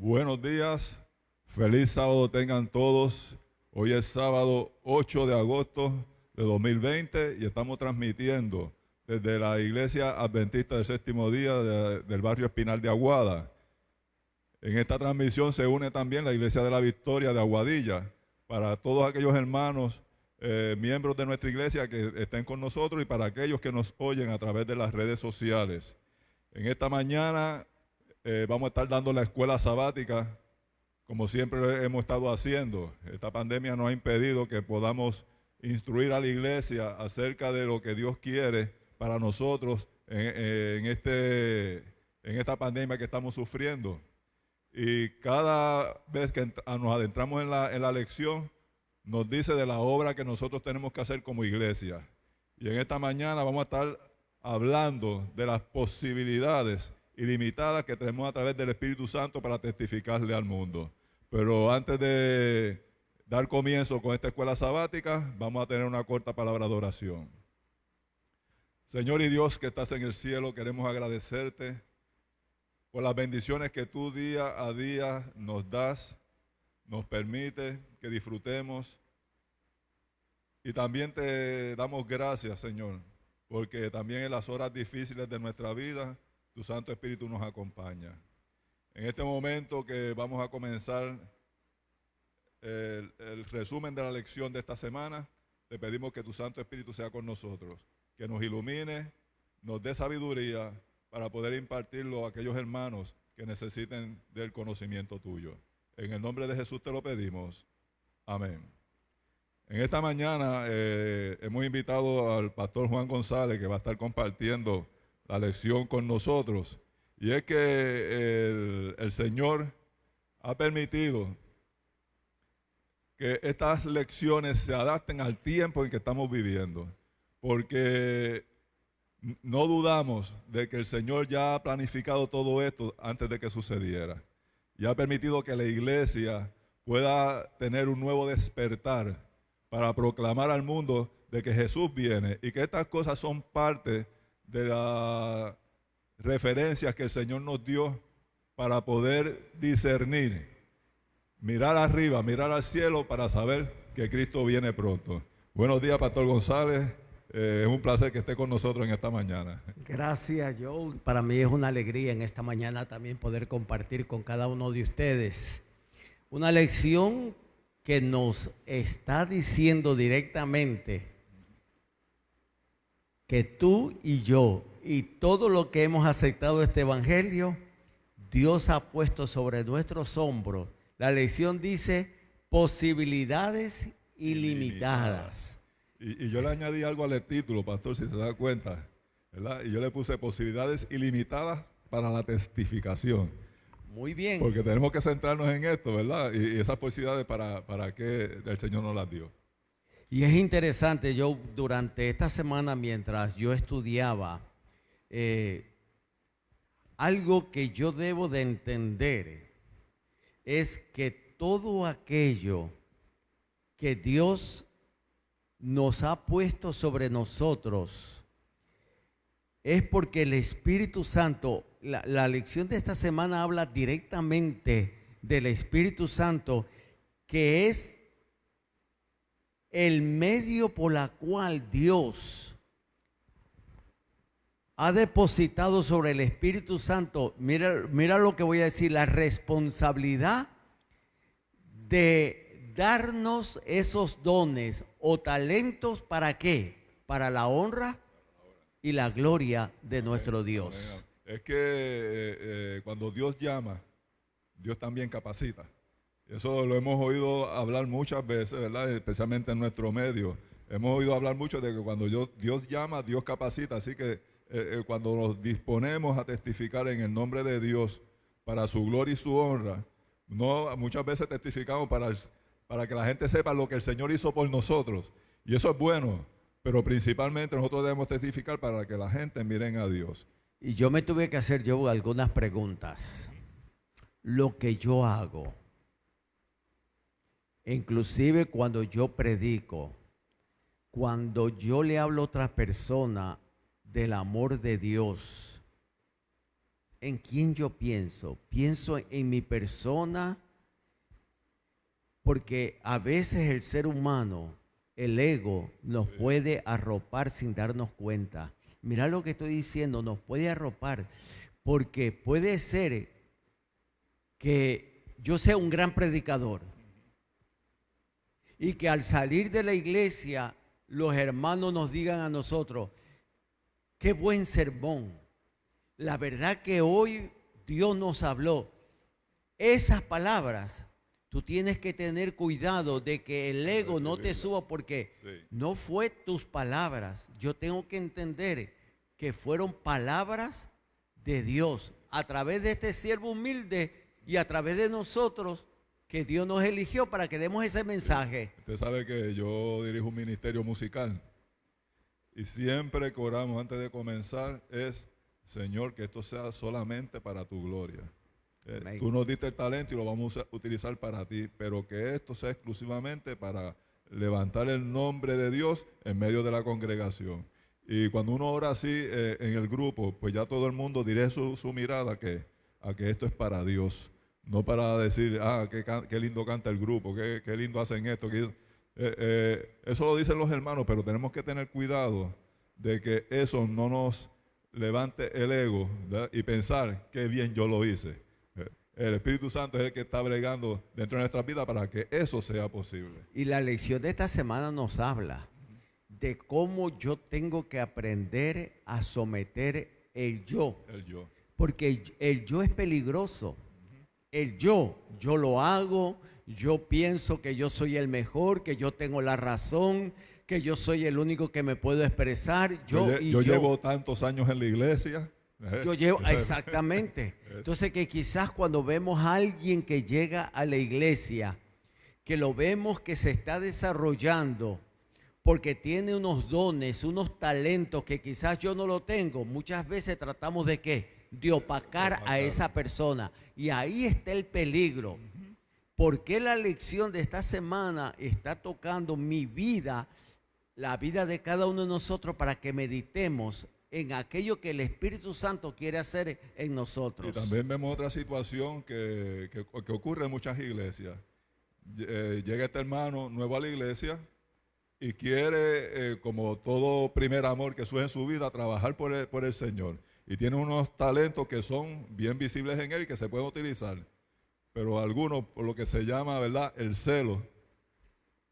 Buenos días, feliz sábado tengan todos. Hoy es sábado 8 de agosto de 2020 y estamos transmitiendo desde la Iglesia Adventista del Séptimo Día del barrio Espinal de Aguada. En esta transmisión se une también la Iglesia de la Victoria de Aguadilla, para todos aquellos hermanos, miembros de nuestra iglesia que estén con nosotros y para aquellos que nos oyen a través de las redes sociales. En esta mañana vamos a estar dando la escuela sabática, como siempre hemos estado haciendo. Esta pandemia nos ha impedido que podamos instruir a la iglesia acerca de lo que Dios quiere para nosotros en esta pandemia que estamos sufriendo. Y cada vez que nos adentramos en la lección, nos dice de la obra que nosotros tenemos que hacer como iglesia. Y en esta mañana vamos a estar hablando de las posibilidades ilimitadas que tenemos a través del Espíritu Santo para testificarle al mundo. Pero antes de dar comienzo con esta escuela sabática, vamos a tener una corta palabra de oración. Señor y Dios que estás en el cielo, queremos agradecerte por las bendiciones que tú día a día nos das, nos permite que disfrutemos. Y también te damos gracias, Señor, porque también en las horas difíciles de nuestra vida, tu Santo Espíritu nos acompaña. En este momento que vamos a comenzar el resumen de la lección de esta semana, te pedimos que tu Santo Espíritu sea con nosotros, que nos ilumine, nos dé sabiduría para poder impartirlo a aquellos hermanos que necesiten del conocimiento tuyo. En el nombre de Jesús te lo pedimos. Amén. En esta mañana hemos invitado al pastor Juan González, que va a estar compartiendo la lección con nosotros. Y es que el Señor ha permitido que estas lecciones se adapten al tiempo en que estamos viviendo, porque no dudamos de que el Señor ya ha planificado todo esto antes de que sucediera. Y ha permitido que la iglesia pueda tener un nuevo despertar para proclamar al mundo de que Jesús viene y que estas cosas son parte de las referencias que el Señor nos dio para poder discernir, mirar arriba, mirar al cielo para saber que Cristo viene pronto. Buenos días, Pastor González. Es un placer que esté con nosotros en esta mañana. Gracias, Joe. Para mí es una alegría en esta mañana también poder compartir con cada uno de ustedes una lección que nos está diciendo directamente que tú y yo y todo lo que hemos aceptado este evangelio, Dios ha puesto sobre nuestros hombros. La lección dice posibilidades ilimitadas. Y yo le añadí algo al título, pastor, si se da cuenta, ¿verdad? Y yo le puse posibilidades ilimitadas para la testificación. Muy bien. Porque tenemos que centrarnos en esto, ¿verdad? Y esas posibilidades para que el Señor nos las dio. Y es interesante, yo durante esta semana mientras yo estudiaba, algo que yo debo de entender es que todo aquello que Dios nos ha puesto sobre nosotros es porque el Espíritu Santo, la lección de esta semana habla directamente del Espíritu Santo, que es el medio por la cual Dios ha depositado sobre el Espíritu Santo, mira lo que voy a decir, la responsabilidad de darnos esos dones o talentos. ¿Para qué? Para la honra y la gloria de nuestro Dios. Es que cuando Dios llama, Dios también capacita. Eso lo hemos oído hablar muchas veces, ¿verdad? Especialmente en nuestro medio. Hemos oído hablar mucho de que cuando Dios llama, Dios capacita. Así que cuando nos disponemos a testificar en el nombre de Dios para su gloria y su honra, no, muchas veces testificamos para que la gente sepa lo que el Señor hizo por nosotros. Y eso es bueno, pero principalmente nosotros debemos testificar para que la gente miren a Dios. Y yo me tuve que hacer algunas preguntas. Lo que yo hago, inclusive cuando yo predico, cuando yo le hablo a otra persona del amor de Dios, ¿En quién yo pienso? Pienso en mi persona, porque a veces el ser humano, el ego, nos puede arropar sin darnos cuenta. Mira lo que estoy diciendo, nos puede arropar, porque puede ser que yo sea un gran predicador y que al salir de la iglesia los hermanos nos digan a nosotros, qué buen sermón. La verdad que hoy Dios nos habló. Esas palabras, tú tienes que tener cuidado de que el ego no te suba, porque no fue tus palabras. Yo tengo que entender que fueron palabras de Dios a través de este siervo humilde y a través de nosotros, que Dios nos eligió para que demos ese mensaje. Usted sabe que yo dirijo un ministerio musical y siempre que oramos antes de comenzar es: Señor, que esto sea solamente para tu gloria. Tú nos diste el talento y lo vamos a utilizar para ti, pero que esto sea exclusivamente para levantar el nombre de Dios en medio de la congregación. Y cuando uno ora así en el grupo, pues ya todo el mundo dirige su mirada a que esto es para Dios, no para decir, qué lindo canta el grupo, qué lindo hacen esto. Eso lo dicen los hermanos, pero tenemos que tener cuidado de que eso no nos levante el ego, ¿verdad? Y pensar qué bien yo lo hice. El Espíritu Santo es el que está bregando dentro de nuestras vidas para que eso sea posible. Y la lección de esta semana nos habla de cómo yo tengo que aprender a someter el yo. El yo. Porque el yo es peligroso. El yo lo hago, yo pienso que yo soy el mejor, que yo tengo la razón, que yo soy el único que me puedo expresar. Yo llevo tantos años en la iglesia. Yo llevo, exactamente. Entonces, que quizás cuando vemos a alguien que llega a la iglesia, que lo vemos que se está desarrollando, porque tiene unos dones, unos talentos que quizás yo no lo tengo, muchas veces tratamos de ¿qué? De opacar a esa persona. Y ahí está el peligro. Porque la lección de esta semana está tocando mi vida, la vida de cada uno de nosotros, para que meditemos en aquello que el Espíritu Santo quiere hacer en nosotros. Y también vemos otra situación que ocurre en muchas iglesias. Llega este hermano nuevo a la iglesia y quiere, como todo primer amor que surge en su vida, trabajar por el Señor. Y tiene unos talentos que son bien visibles en él y que se pueden utilizar. Pero algunos, por lo que se llama, ¿verdad?, el celo,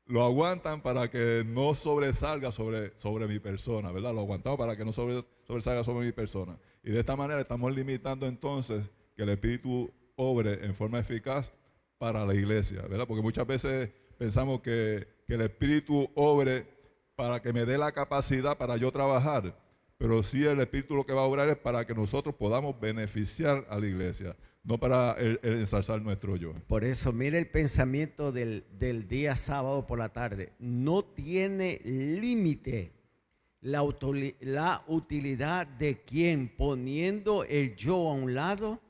lo aguantan para que no sobresalga sobre mi persona, ¿verdad? Lo aguantamos para que no sobresalga sobre mi persona. Y de esta manera estamos limitando entonces que el Espíritu obre en forma eficaz para la iglesia, ¿verdad? Porque muchas veces pensamos que el Espíritu obre para que me dé la capacidad para yo trabajar, pero sí el Espíritu lo que va a obrar es para que nosotros podamos beneficiar a la iglesia, no para el ensalzar nuestro yo. Por eso, mire el pensamiento del día sábado por la tarde. No tiene límite la utilidad de quien, poniendo el yo a un lado,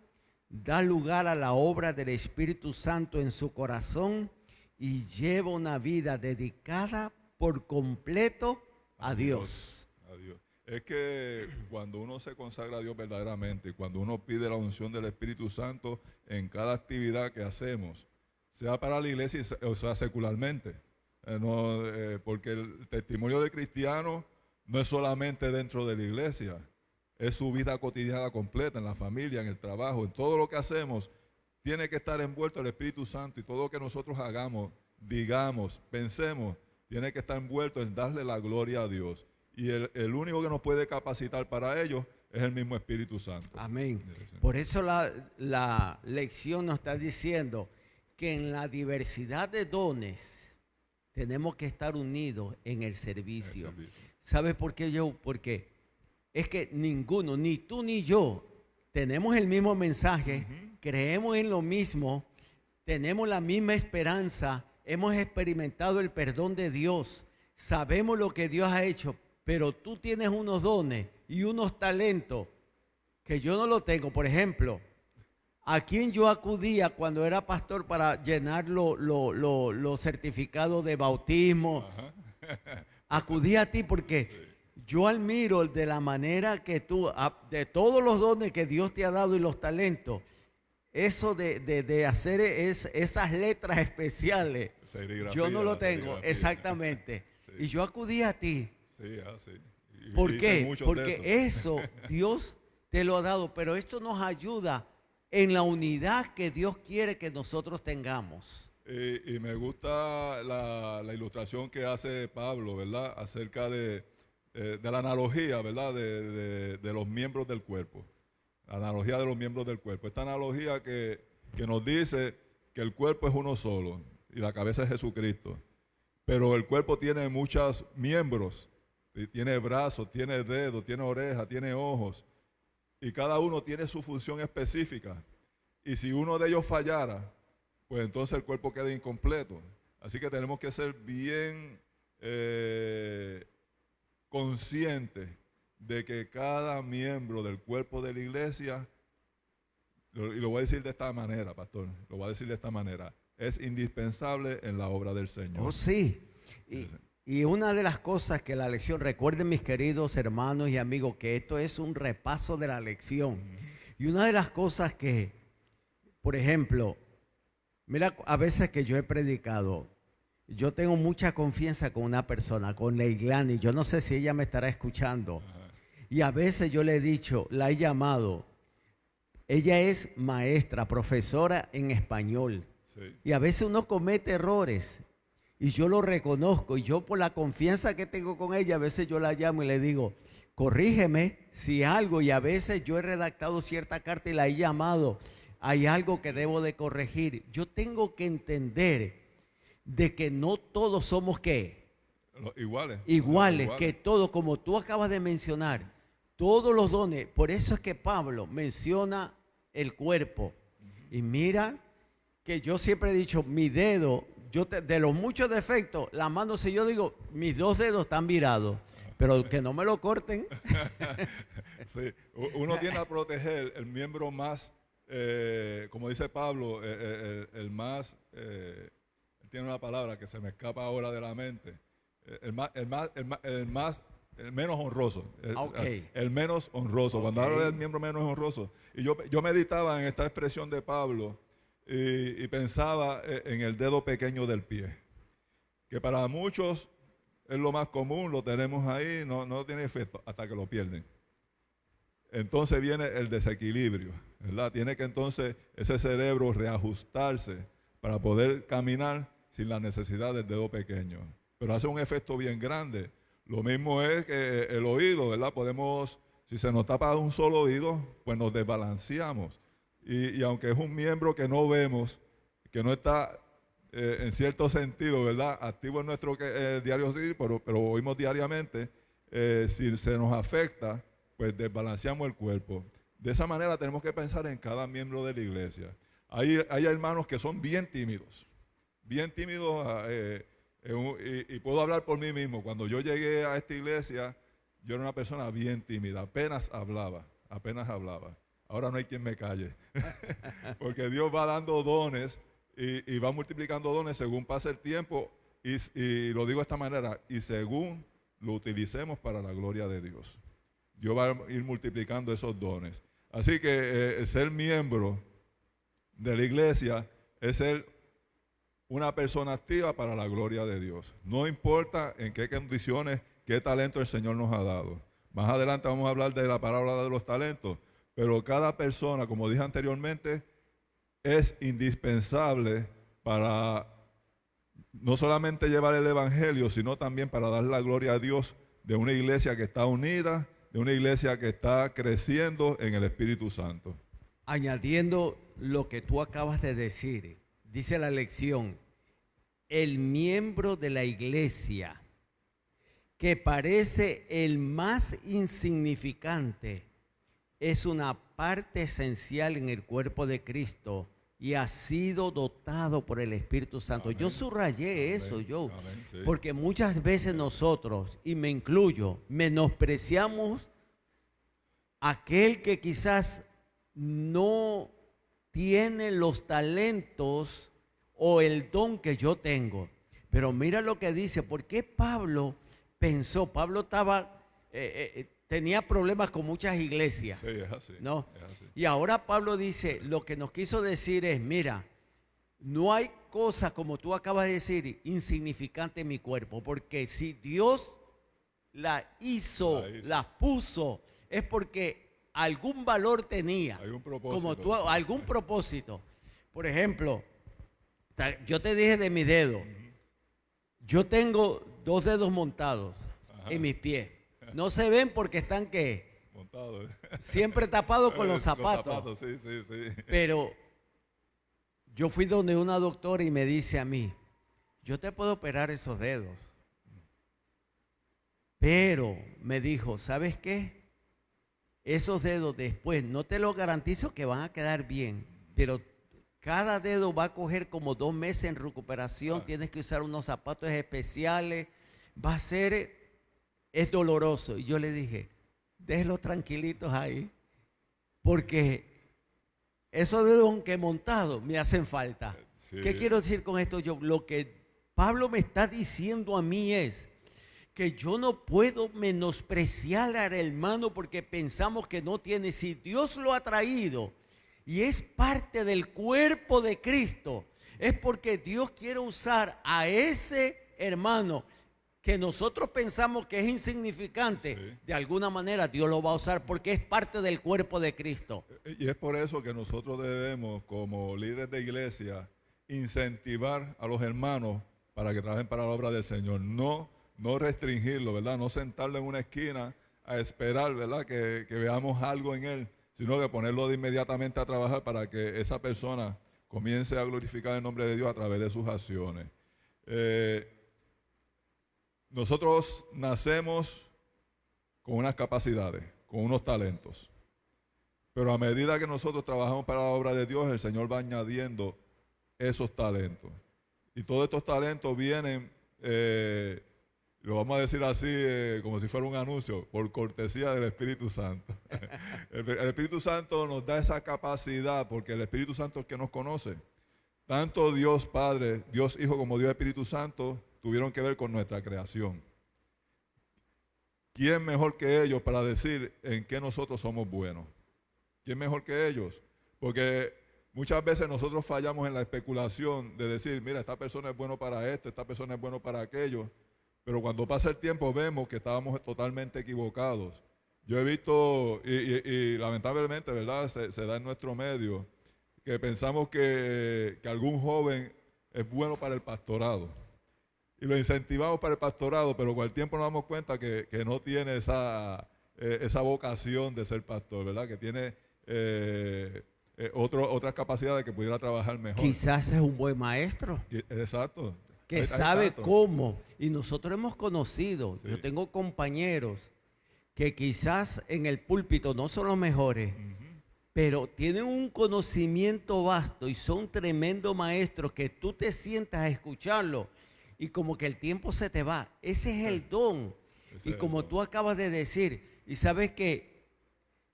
da lugar a la obra del Espíritu Santo en su corazón y lleva una vida dedicada por completo a Dios. A Dios. Es que cuando uno se consagra a Dios verdaderamente, cuando uno pide la unción del Espíritu Santo en cada actividad que hacemos, sea para la iglesia o sea secularmente, porque el testimonio de cristiano no es solamente dentro de la iglesia, es su vida cotidiana completa, en la familia, en el trabajo, en todo lo que hacemos, tiene que estar envuelto el Espíritu Santo, y todo lo que nosotros hagamos, digamos, pensemos, tiene que estar envuelto en darle la gloria a Dios. Y el único que nos puede capacitar para ello es el mismo Espíritu Santo. Amén. Por eso la lección nos está diciendo que en la diversidad de dones tenemos que estar unidos en el servicio. ¿Sabes por qué Porque es que ninguno, ni tú ni yo, tenemos el mismo mensaje, creemos en lo mismo, tenemos la misma esperanza, hemos experimentado el perdón de Dios, sabemos lo que Dios ha hecho. Pero tú tienes unos dones y unos talentos que yo no lo tengo. Por ejemplo, ¿a quién yo acudía cuando era pastor para llenar los certificados de bautismo? Acudí a ti porque yo admiro de la manera que tú, de todos los dones que Dios te ha dado y los talentos, eso de hacer esas letras especiales, yo no lo tengo, exactamente. Sí. Y yo acudí a ti. Sí, así. ¿Por qué? Porque eso Dios te lo ha dado, pero esto nos ayuda en la unidad que Dios quiere que nosotros tengamos. Y me gusta la ilustración que hace Pablo, ¿verdad? Acerca de la analogía, ¿verdad? De los miembros del cuerpo. La analogía de los miembros del cuerpo. Esta analogía que nos dice que el cuerpo es uno solo y la cabeza es Jesucristo. Pero el cuerpo tiene muchos miembros. Tiene brazos, tiene dedos, tiene orejas, tiene ojos. Y cada uno tiene su función específica. Y si uno de ellos fallara, pues entonces el cuerpo queda incompleto. Así que tenemos que ser bien conscientes de que cada miembro del cuerpo de la iglesia, y lo voy a decir de esta manera, pastor, lo voy a decir de esta manera, es indispensable en la obra del Señor. Oh, sí. Y una de las cosas que la lección, recuerden mis queridos hermanos y amigos, que esto es un repaso de la lección. Y una de las cosas que, por ejemplo, mira, a veces que yo he predicado, yo tengo mucha confianza con una persona, con Leilani, yo no sé si ella me estará escuchando. Y a veces yo le he dicho, la he llamado, ella es maestra, profesora en español. Sí. Y a veces uno comete errores. Y yo lo reconozco, y yo por la confianza que tengo con ella, a veces yo la llamo y le digo, corrígeme si algo, y a veces yo he redactado cierta carta y la he llamado, hay algo que debo de corregir. Yo tengo que entender de que no todos somos ¿qué? Iguales, que todos, como tú acabas de mencionar, todos los dones, por eso es que Pablo menciona el cuerpo. Y mira que yo siempre he dicho, mi dedo, de los muchos defectos, la mano, si yo digo, mis 2 dedos están virados, pero que no me lo corten. Sí, uno tiene a proteger el miembro más, como dice Pablo, el más, tiene una palabra que se me escapa ahora de la mente, el menos honroso. El menos honroso. Cuando hablo del miembro menos honroso. Y yo meditaba en esta expresión de Pablo y pensaba en el dedo pequeño del pie. Que para muchos es lo más común, lo tenemos ahí, no tiene efecto hasta que lo pierden. Entonces viene el desequilibrio, ¿verdad? Tiene que entonces ese cerebro reajustarse para poder caminar sin la necesidad del dedo pequeño. Pero hace un efecto bien grande. Lo mismo es que el oído, ¿verdad? Podemos, si se nos tapa un solo oído, pues nos desbalanceamos. Y aunque es un miembro que no vemos, que no está en cierto sentido, ¿verdad? Activo en nuestro diario, sí, pero oímos diariamente, si se nos afecta, pues desbalanceamos el cuerpo. De esa manera tenemos que pensar en cada miembro de la iglesia. Hay hermanos que son bien tímidos, y puedo hablar por mí mismo. Cuando yo llegué a esta iglesia, yo era una persona bien tímida, apenas hablaba. Ahora no hay quien me calle, porque Dios va dando dones y va multiplicando dones según pasa el tiempo, y lo digo de esta manera, y según lo utilicemos para la gloria de Dios. Dios va a ir multiplicando esos dones. Así que ser miembro de la iglesia es ser una persona activa para la gloria de Dios. No importa en qué condiciones, qué talento el Señor nos ha dado. Más adelante vamos a hablar de la parábola de los talentos, pero cada persona, como dije anteriormente, es indispensable para no solamente llevar el evangelio, sino también para dar la gloria a Dios de una iglesia que está unida, de una iglesia que está creciendo en el Espíritu Santo. Añadiendo lo que tú acabas de decir, dice la lección, el miembro de la iglesia que parece el más insignificante es una parte esencial en el cuerpo de Cristo y ha sido dotado por el Espíritu Santo. Amén. Yo subrayé eso, sí. Porque muchas veces nosotros, y me incluyo, menospreciamos aquel que quizás no tiene los talentos o el don que yo tengo. Pero mira lo que dice, ¿por qué Pablo pensó? Pablo estaba tenía problemas con muchas iglesias. Sí, es así. ¿No? Es así. Y ahora Pablo dice, lo que nos quiso decir es, mira, no hay cosa, como tú acabas de decir, insignificante en mi cuerpo, porque si Dios la hizo, la puso, es porque algún valor tenía. Hay un propósito. Como tú, algún propósito. Por ejemplo, yo te dije de mi dedo. Yo tengo 2 dedos montados en mis pies. No se ven porque están, ¿qué? Montados. Siempre tapados con los zapatos. Los zapatos, sí, sí, sí. Pero yo fui donde una doctora y me dice a mí, yo te puedo operar esos dedos. Pero me dijo, ¿sabes qué? Esos dedos después, no te lo garantizo que van a quedar bien, pero cada dedo va a coger como 2 meses en recuperación, tienes que usar unos zapatos especiales, va a ser, es doloroso. Y yo le dije, déjenlos tranquilitos ahí, porque esos dedos, aunque montados, me hacen falta. Sí. ¿Qué quiero decir con esto? Lo que Pablo me está diciendo a mí es que yo no puedo menospreciar al hermano porque pensamos que no tiene. Si Dios lo ha traído y es parte del cuerpo de Cristo, es porque Dios quiere usar a ese hermano que nosotros pensamos que es insignificante. Sí. De alguna manera Dios lo va a usar porque es parte del cuerpo de Cristo. Y es por eso que nosotros debemos, como líderes de iglesia, incentivar a los hermanos para que trabajen para la obra del Señor. No restringirlo, ¿verdad? No sentarlo en una esquina a esperar, ¿verdad? Que veamos algo en él, sino que ponerlo de inmediatamente a trabajar para que esa persona comience a glorificar el nombre de Dios a través de sus acciones. Nosotros nacemos con unas capacidades, con unos talentos, pero a medida que nosotros trabajamos para la obra de Dios, el Señor va añadiendo esos talentos. Y todos estos talentos vienen, lo vamos a decir así, como si fuera un anuncio, por cortesía del Espíritu Santo. El Espíritu Santo nos da esa capacidad porque el Espíritu Santo es el que nos conoce. Tanto Dios Padre, Dios Hijo como Dios Espíritu Santo tuvieron que ver con nuestra creación. ¿Quién mejor que ellos para decir en qué nosotros somos buenos? ¿Quién mejor que ellos? Porque muchas veces nosotros fallamos en la especulación de decir, mira, esta persona es bueno para esto, esta persona es bueno para aquello. Pero cuando pasa el tiempo vemos que estábamos totalmente equivocados. Yo he visto, y lamentablemente, ¿verdad? Se da en nuestro medio, que pensamos que algún joven es bueno para el pastorado. Y lo incentivamos para el pastorado, pero con el tiempo nos damos cuenta que no tiene esa vocación de ser pastor, ¿verdad? Que tiene otras capacidades que pudiera trabajar mejor. Quizás es un buen maestro. Exacto. Que sabe cómo. Y nosotros hemos conocido, sí. Yo tengo compañeros que quizás en el púlpito no son los mejores, pero tienen un conocimiento vasto y son tremendos maestros que tú te sientas a escucharlo y como que el tiempo se te va. Ese es el don. Y como tú acabas de decir, y sabes que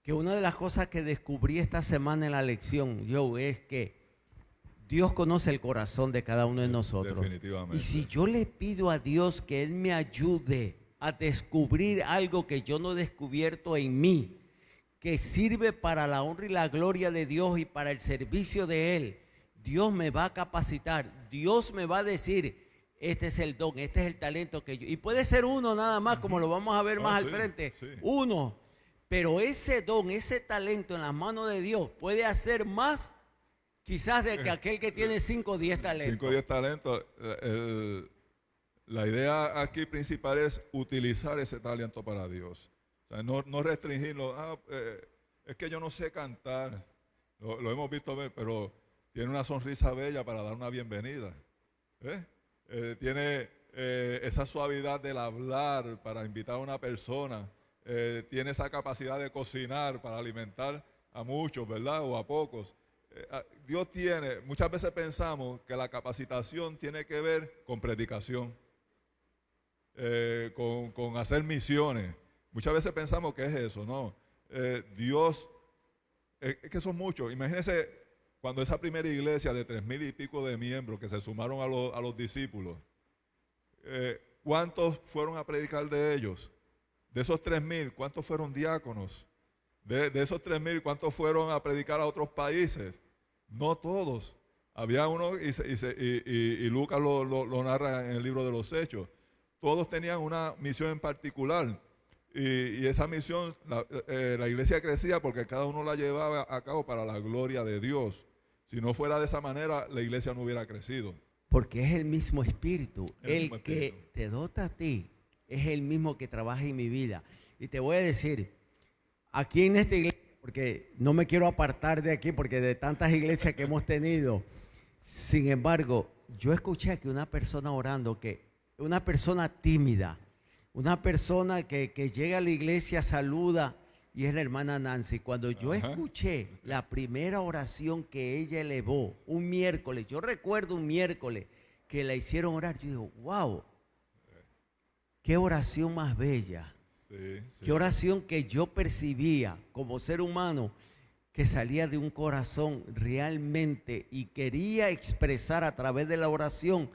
una de las cosas que descubrí esta semana en la lección, Joe, es que Dios conoce el corazón de cada uno de nosotros. Definitivamente. Y si yo le pido a Dios que Él me ayude a descubrir algo que yo no he descubierto en mí, que sirve para la honra y la gloria de Dios y para el servicio de Él, Dios me va a capacitar. Dios me va a decir, este es el don, este es el talento que yo... Y puede ser uno nada más, como lo vamos a ver más al frente. Sí. Uno. Pero ese don, ese talento en las manos de Dios puede hacer más quizás de que aquel que tiene 5 o 10 talentos. 5 o 10 talentos. La idea aquí principal es utilizar ese talento para Dios. O sea, no restringirlo. Es que yo no sé cantar. Lo hemos visto ver, pero tiene una sonrisa bella para dar una bienvenida. Tiene esa suavidad del hablar para invitar a una persona. Tiene esa capacidad de cocinar para alimentar a muchos, ¿verdad? O a pocos. Dios tiene, muchas veces pensamos que la capacitación tiene que ver con predicación, con hacer misiones. Muchas veces pensamos que es eso, ¿no? Dios, es que son muchos. Imagínense cuando esa primera iglesia de 3,000 y pico de miembros que se sumaron a los discípulos, ¿cuántos fueron a predicar de ellos? De esos 3,000, ¿cuántos fueron diáconos? De esos 3,000, ¿cuántos fueron a predicar a otros países? No todos. Había uno, y Lucas lo narra en el libro de los Hechos. Todos tenían una misión en particular. Y esa misión, la iglesia crecía porque cada uno la llevaba a cabo para la gloria de Dios. Si no fuera de esa manera, la iglesia no hubiera crecido. Porque es el mismo espíritu. El mismo que espíritu. te dota a ti es el mismo que trabaja en mi vida. Y te voy a decir, aquí en esta iglesia, porque no me quiero apartar de aquí, porque de tantas iglesias que hemos tenido, sin embargo, yo escuché que una persona orando, que una persona tímida, una persona que llega a la iglesia, saluda, y es la hermana Nancy. Cuando yo escuché la primera oración que ella elevó, un miércoles, yo recuerdo un miércoles que la hicieron orar, yo digo, wow, qué oración más bella. Sí, sí. Qué oración que yo percibía como ser humano, que salía de un corazón realmente y quería expresar a través de la oración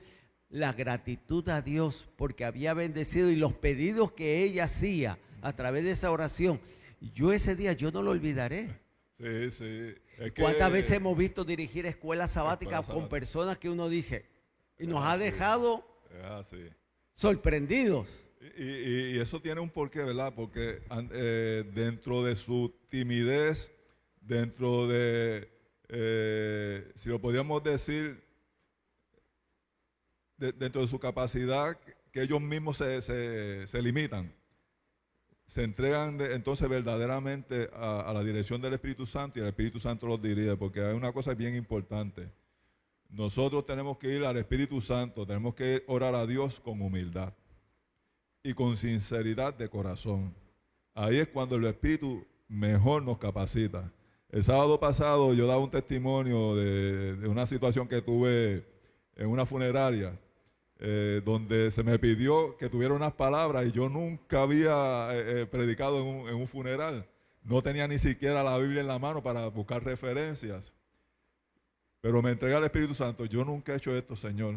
la gratitud a Dios porque había bendecido, y los pedidos que ella hacía a través de esa oración. Yo ese día, yo no lo olvidaré. Sí, sí. Es que, ¿Cuántas veces hemos visto dirigir escuelas sabáticas con personas que uno dice, y nos ha dejado sorprendidos? Y eso tiene un porqué, ¿verdad? Porque dentro de su timidez, dentro de, si lo podríamos decir, dentro de su capacidad, que ellos mismos se limitan, se entregan entonces verdaderamente a la dirección del Espíritu Santo, y el Espíritu Santo los dirige, porque hay una cosa bien importante. Nosotros tenemos que ir al Espíritu Santo, tenemos que orar a Dios con humildad y con sinceridad de corazón. Ahí es cuando el Espíritu mejor nos capacita. El sábado pasado yo daba un testimonio de una situación que tuve en una funeraria, donde se me pidió que tuviera unas palabras, y yo nunca había predicado en un funeral. No tenía ni siquiera la Biblia en la mano para buscar referencias. Pero me entregué al Espíritu Santo. Yo nunca he hecho esto, Señor.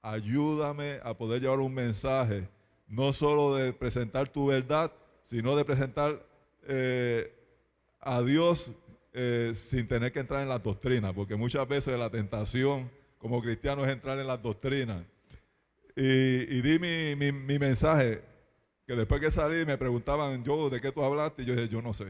Ayúdame a poder llevar un mensaje, no solo de presentar tu verdad, sino de presentar a Dios sin tener que entrar en las doctrinas, porque muchas veces la tentación como cristiano es entrar en las doctrinas. Y di mi mensaje, que después que salí me preguntaban, ¿de qué tú hablaste? Y yo dije, yo no sé.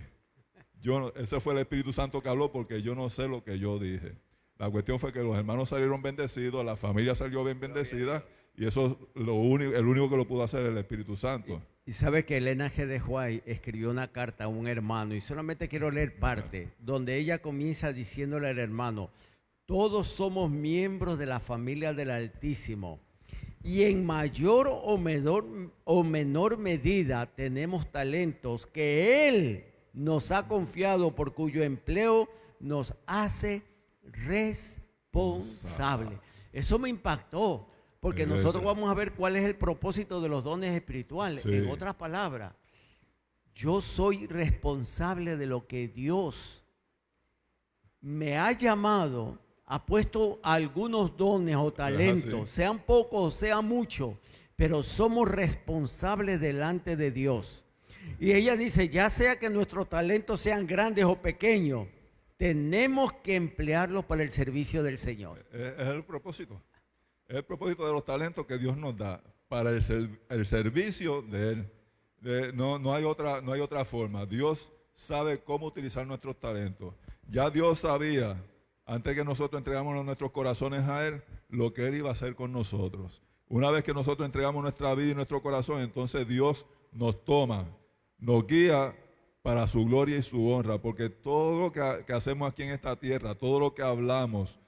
Ese fue el Espíritu Santo que habló, porque yo no sé lo que yo dije. La cuestión fue que los hermanos salieron bendecidos, la familia salió bien bendecida, y eso es el único que lo pudo hacer el Espíritu Santo. Y sabe que Elena G. de White escribió una carta a un hermano, y solamente quiero leer parte, donde ella comienza diciéndole al hermano, todos somos miembros de la familia del Altísimo, y en mayor o menor medida tenemos talentos que Él nos ha confiado, por cuyo empleo nos hace responsable. Eso me impactó, porque nosotros vamos a ver cuál es el propósito de los dones espirituales. Sí. En otras palabras, yo soy responsable de lo que Dios me ha llamado, ha puesto algunos dones o talentos, sean pocos o sean muchos, pero somos responsables delante de Dios. Y ella dice, ya sea que nuestros talentos sean grandes o pequeños, tenemos que emplearlos para el servicio del Señor. Es el propósito. Es el propósito de los talentos que Dios nos da para el servicio de Él. No hay otra forma. Dios sabe cómo utilizar nuestros talentos. Ya Dios sabía, antes que nosotros entregamos nuestros corazones a Él, lo que Él iba a hacer con nosotros. Una vez que nosotros entregamos nuestra vida y nuestro corazón, entonces Dios nos toma, nos guía para su gloria y su honra, porque todo lo que hacemos aquí en esta tierra, todo lo que hablamos,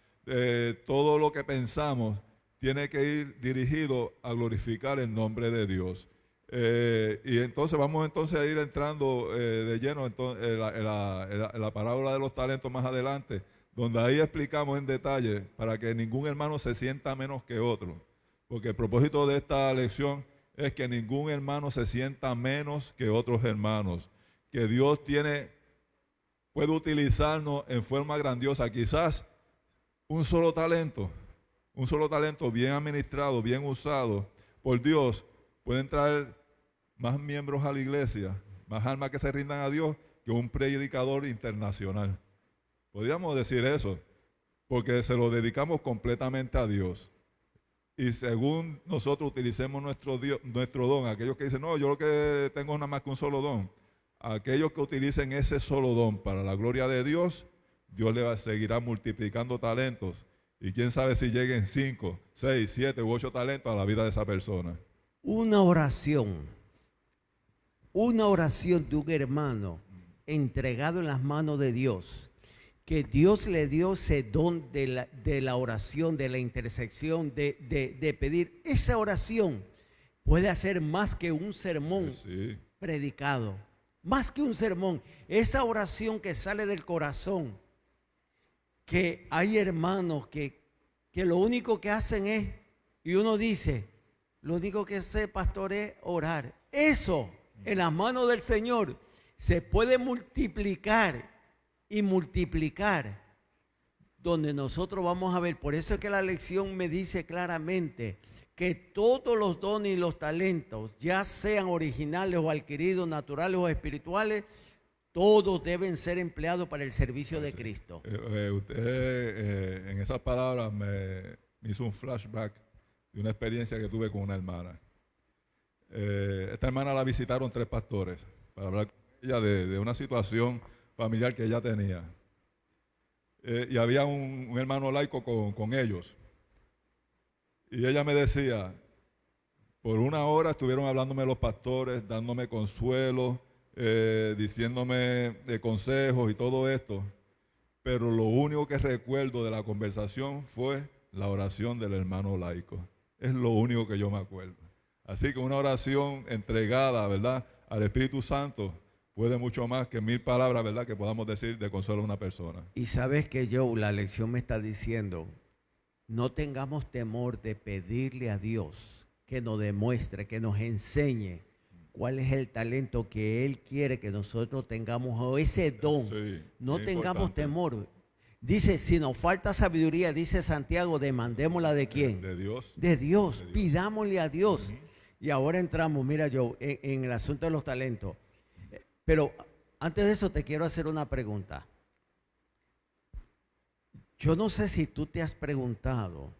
todo lo que pensamos, tiene que ir dirigido a glorificar el nombre de Dios. Y entonces vamos a ir entrando de lleno en la parábola de los talentos más adelante, donde ahí explicamos en detalle para que ningún hermano se sienta menos que otro, porque el propósito de esta lección es que ningún hermano se sienta menos que otros hermanos, que Dios puede utilizarnos en forma grandiosa. Quizás un solo talento bien administrado, bien usado por Dios, pueden traer más miembros a la iglesia, más almas que se rindan a Dios que un predicador internacional. Podríamos decir eso, porque se lo dedicamos completamente a Dios. Y según nosotros utilicemos nuestro don, aquellos que dicen, no, yo lo que tengo es nada más que un solo don, aquellos que utilicen ese solo don para la gloria de Dios, Dios le seguirá multiplicando talentos. Y quién sabe si lleguen 5, 6, 7 u 8 talentos a la vida de esa persona. Una oración de un hermano entregado en las manos de Dios, que Dios le dio ese don de la oración, de la intersección, de pedir. Esa oración puede hacer más que un sermón predicado, más que un sermón. Esa oración que sale del corazón, que hay hermanos que lo único que hacen es, y uno dice, lo único que sé, pastor, es orar. Eso en las manos del Señor se puede multiplicar y multiplicar, donde nosotros vamos a ver. Por eso es que la lección me dice claramente que todos los dones y los talentos, ya sean originales o adquiridos, naturales o espirituales, todos deben ser empleados para el servicio de Cristo. Usted en esas palabras me hizo un flashback de una experiencia que tuve con una hermana. Esta hermana la visitaron 3 pastores para hablar con ella de una situación familiar que ella tenía. Y había un hermano laico con ellos. Y ella me decía, por 1 hora estuvieron hablándome los pastores, dándome consuelo, diciéndome consejos y todo esto. Pero lo único que recuerdo de la conversación fue la oración del hermano laico. Es lo único que yo me acuerdo. Así que una oración entregada, ¿verdad?, al Espíritu Santo puede mucho más que 1000 palabras, ¿verdad?, que podamos decir de consuelo a una persona. Y sabes que la lección me está diciendo, no tengamos temor de pedirle a Dios que nos demuestre, que nos enseñe cuál es el talento que Él quiere que nosotros tengamos, o ese don. Sí, no tengamos importante. temor. Dice, si nos falta sabiduría, dice Santiago, demandémosla ¿de quién? De Dios. De Dios. De Dios. Pidámosle a Dios. Y ahora entramos, mira en el asunto de los talentos. Pero antes de eso te quiero hacer una pregunta. Yo no sé si tú te has preguntado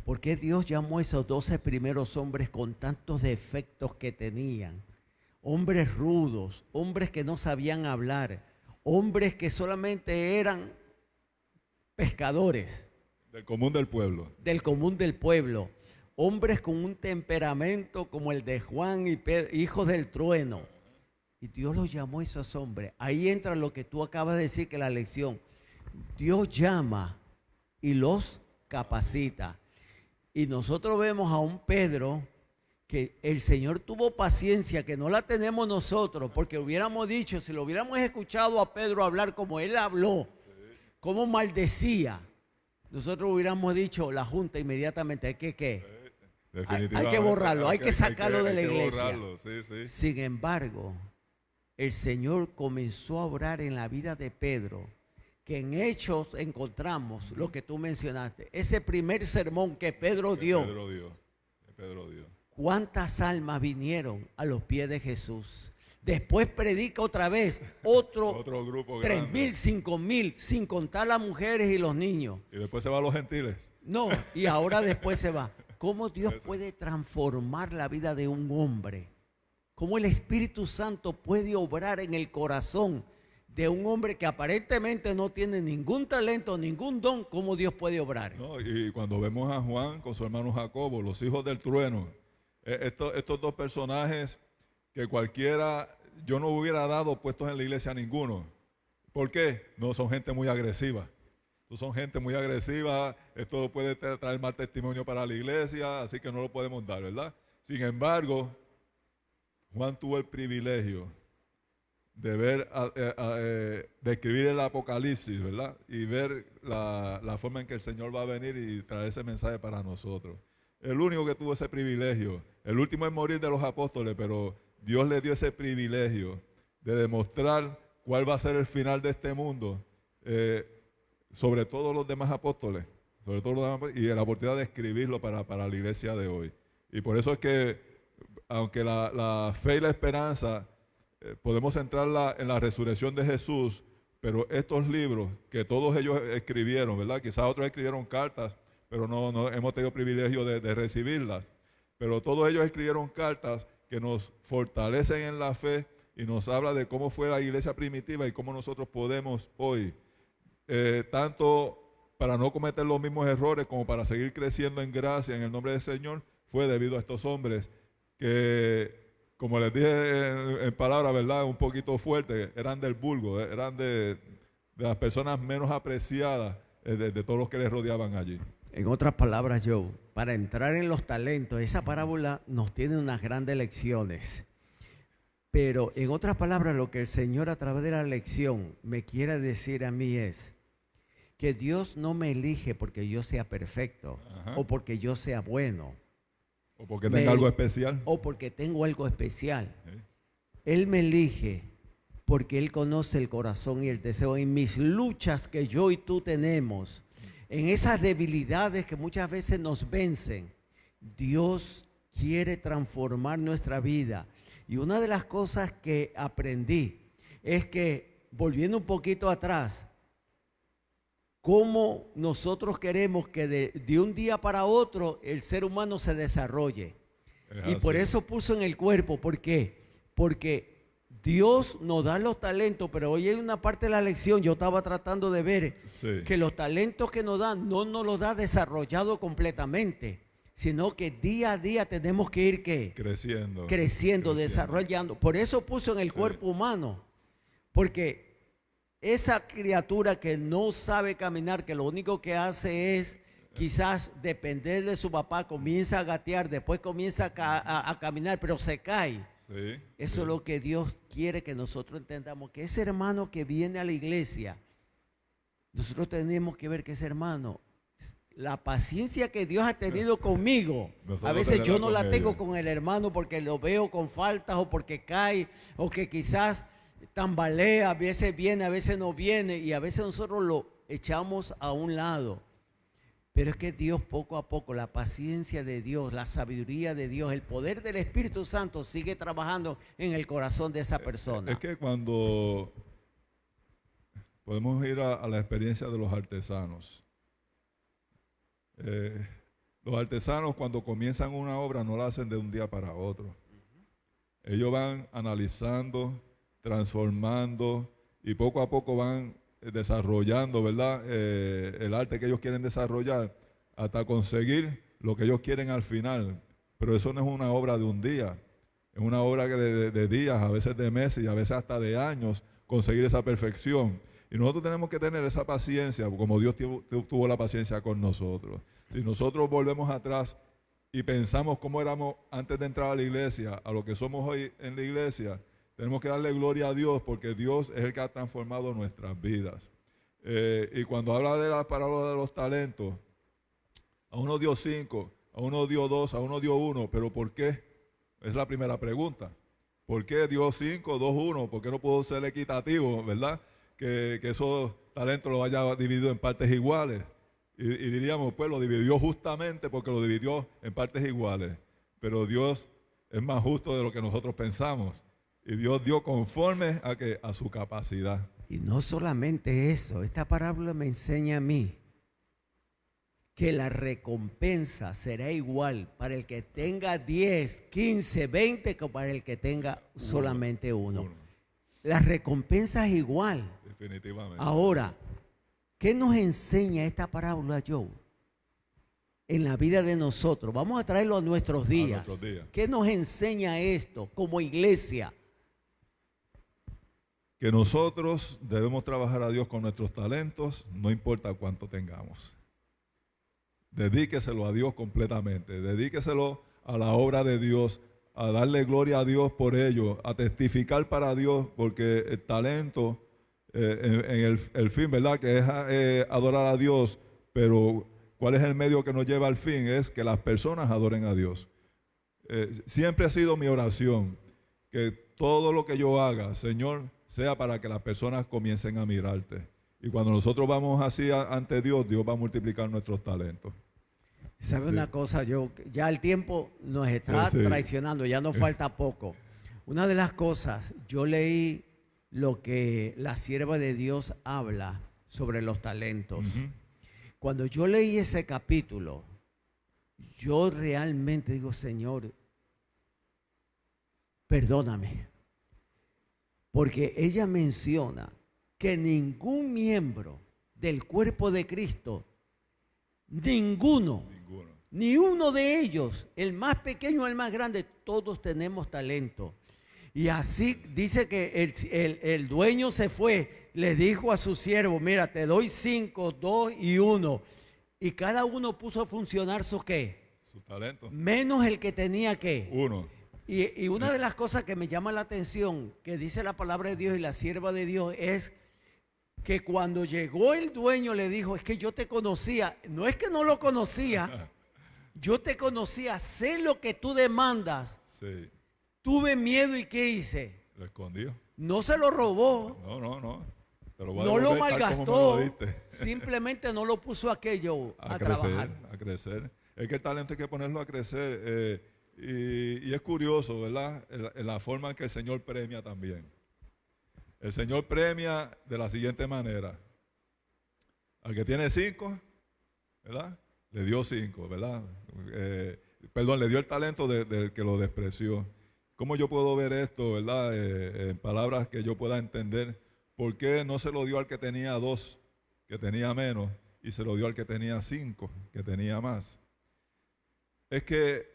por qué Dios llamó a esos 12 primeros hombres con tantos defectos que tenían. Hombres rudos, hombres que no sabían hablar, hombres que solamente eran pescadores. Del común del pueblo. Del común del pueblo. Hombres con un temperamento como el de Juan y Pedro, hijos del trueno. Y Dios los llamó a esos hombres. Ahí entra lo que tú acabas de decir, que la lección. Dios llama y los capacita. Y nosotros vemos a un Pedro que el Señor tuvo paciencia, que no la tenemos nosotros, porque hubiéramos dicho, si lo hubiéramos escuchado a Pedro hablar como él habló, como maldecía, nosotros hubiéramos dicho, la junta inmediatamente, hay que borrarlo, hay que sacarlo de la iglesia. Sin embargo, el Señor comenzó a obrar en la vida de Pedro, que en Hechos encontramos lo que tú mencionaste, ese primer sermón que Pedro dio. Pedro dio. ¿Cuántas almas vinieron a los pies de Jesús? Después predica otra vez otro grupo 3,000, 5,000, sin contar las mujeres y los niños. Y después se van los gentiles. No, y ahora después se va. ¿Cómo Dios puede transformar la vida de un hombre? ¿Cómo el Espíritu Santo puede obrar en el corazón de un hombre que aparentemente no tiene ningún talento, ningún don? ¿Cómo Dios puede obrar? No, y cuando vemos a Juan con su hermano Jacobo, los hijos del trueno, estos 2 personajes que cualquiera, yo no hubiera dado puestos en la iglesia a ninguno. ¿Por qué? No, son gente muy agresiva. Son gente muy agresiva, esto puede traer mal testimonio para la iglesia, así que no lo podemos dar, ¿verdad? Sin embargo, Juan tuvo el privilegio de ver, de escribir el Apocalipsis, ¿verdad? Y ver la forma en que el Señor va a venir y traer ese mensaje para nosotros. El único que tuvo ese privilegio, el último en morir de los apóstoles, pero Dios le dio ese privilegio de demostrar cuál va a ser el final de este mundo, sobre todos los demás apóstoles, y la oportunidad de escribirlo para la iglesia de hoy. Y por eso es que aunque la fe y la esperanza podemos centrarla en la resurrección de Jesús, pero estos libros que todos ellos escribieron, ¿verdad? Quizás otros escribieron cartas, pero no hemos tenido privilegio de recibirlas. Pero todos ellos escribieron cartas que nos fortalecen en la fe y nos habla de cómo fue la iglesia primitiva y cómo nosotros podemos hoy, tanto para no cometer los mismos errores como para seguir creciendo en gracia en el nombre del Señor, fue debido a estos hombres que, como les dije en palabras, ¿verdad?, un poquito fuerte, eran del vulgo, eran de las personas menos apreciadas de todos los que les rodeaban allí. En otras palabras, Joe, para entrar en los talentos, esa parábola nos tiene unas grandes lecciones. Pero en otras palabras, lo que el Señor a través de la lección me quiere decir a mí es que Dios no me elige porque yo sea perfecto, Ajá. o porque yo sea bueno, O porque tenga algo especial. o porque tengo algo especial. Sí. Él me elige porque Él conoce el corazón y el deseo. En mis luchas que yo y tú tenemos, en esas debilidades que muchas veces nos vencen, Dios quiere transformar nuestra vida. Y una de las cosas que aprendí es que, volviendo un poquito atrás, cómo nosotros queremos que de un día para otro el ser humano se desarrolle. Y por eso puso en el cuerpo. ¿Por qué? Porque Dios nos da los talentos, pero hoy hay una parte de la lección, yo estaba tratando de ver, Sí. que los talentos que nos dan no nos los da desarrollado completamente, sino que día a día tenemos que ir ¿qué? Creciendo, desarrollando. Por eso puso en el cuerpo humano, porque esa criatura que no sabe caminar, que lo único que hace es quizás depender de su papá, comienza a gatear, después comienza a caminar, pero se cae. Sí, Eso sí. es lo que Dios quiere que nosotros entendamos, que ese hermano que viene a la iglesia, nosotros tenemos que ver que ese hermano, la paciencia que Dios ha tenido conmigo, Nosotros a veces yo tenerla no con la tengo ellos. con el hermano porque lo veo con faltas o porque cae o que quizás tambalea, a veces viene, a veces no viene y a veces nosotros lo echamos a un lado. Pero es que Dios poco a poco, la paciencia de Dios, la sabiduría de Dios, el poder del Espíritu Santo sigue trabajando en el corazón de esa persona. Es que cuando podemos ir a la experiencia de los artesanos. Los artesanos cuando comienzan una obra no la hacen de un día para otro. Ellos van analizando, transformando y poco a poco van desarrollando, ¿verdad? El arte que ellos quieren desarrollar hasta conseguir lo que ellos quieren al final. Pero eso no es una obra de un día, es una obra de días, a veces de meses y a veces hasta de años conseguir esa perfección. Y nosotros tenemos que tener esa paciencia, como Dios tuvo la paciencia con nosotros. Si nosotros volvemos atrás y pensamos cómo éramos antes de entrar a la iglesia, a lo que somos hoy en la iglesia, tenemos que darle gloria a Dios porque Dios es el que ha transformado nuestras vidas. Y cuando habla de la parábola de los talentos, a uno dio 5, a uno dio 2, a uno dio 1, pero ¿por qué? Es la primera pregunta. ¿Por qué dio 5, 2, 1? ¿Por qué no pudo ser equitativo, verdad? Que esos talentos los haya dividido en partes iguales. Y diríamos, pues lo dividió justamente porque lo dividió en partes iguales. Pero Dios es más justo de lo que nosotros pensamos. Y Dios dio conforme a su capacidad. Y no solamente eso, esta parábola me enseña a mí que la recompensa será igual para el que tenga 10, 15, 20 que para el que tenga solamente uno. La recompensa es igual. Definitivamente. Ahora, ¿qué nos enseña esta parábola, Joe? En la vida de nosotros. Vamos a traerlo a nuestros días. ¿Qué nos enseña esto como iglesia? Que nosotros debemos trabajar a Dios con nuestros talentos, no importa cuánto tengamos. Dedíqueselo a Dios completamente, dedíqueselo a la obra de Dios, a darle gloria a Dios por ello, a testificar para Dios, porque el talento, en el fin, ¿verdad? Que es adorar a Dios, pero ¿cuál es el medio que nos lleva al fin? Es que las personas adoren a Dios. Siempre ha sido mi oración, que todo lo que yo haga, Señor, sea para que las personas comiencen a mirarte. Y cuando nosotros vamos así ante Dios, Dios va a multiplicar nuestros talentos. ¿Sabe Sí. una cosa? Ya el tiempo nos está Sí, sí. traicionando, ya nos falta poco. Una de las cosas, yo leí lo que la sierva de Dios habla sobre los talentos. Ujú. Cuando yo leí ese capítulo, yo realmente digo, Señor, perdóname. Porque ella menciona que ningún miembro del cuerpo de Cristo, ninguno, Ninguno. ni uno de ellos, el más pequeño o el más grande, todos tenemos talento. Y así dice que el dueño se fue, le dijo a su siervo, mira, te doy 5, 2 y 1. Y cada uno puso a funcionar su qué, Su talento. menos el que tenía qué. Uno. Y una de las cosas que me llama la atención, que dice la palabra de Dios y la sierva de Dios, es que cuando llegó el dueño le dijo, es que yo te conocía, no es que no lo conocía, yo te conocía, sé lo que tú demandas. Sí. Tuve miedo y ¿qué hice? Lo escondió. No se lo robó, No. Te lo voy a no lo devolver tal como me malgastó, lo diste. simplemente no lo puso aquello a crecer, trabajar. a crecer. Es que el talento hay que ponerlo a crecer. Y es curioso, ¿verdad? La forma en que el Señor premia también. El Señor premia de la siguiente manera. Al que tiene 5, ¿verdad? Le dio 5, ¿verdad? Perdón, le dio el talento del que lo despreció. ¿Cómo yo puedo ver esto, verdad? En palabras que yo pueda entender. ¿Por qué no se lo dio al que tenía 2, que tenía menos, y se lo dio al que tenía 5, que tenía más? Es que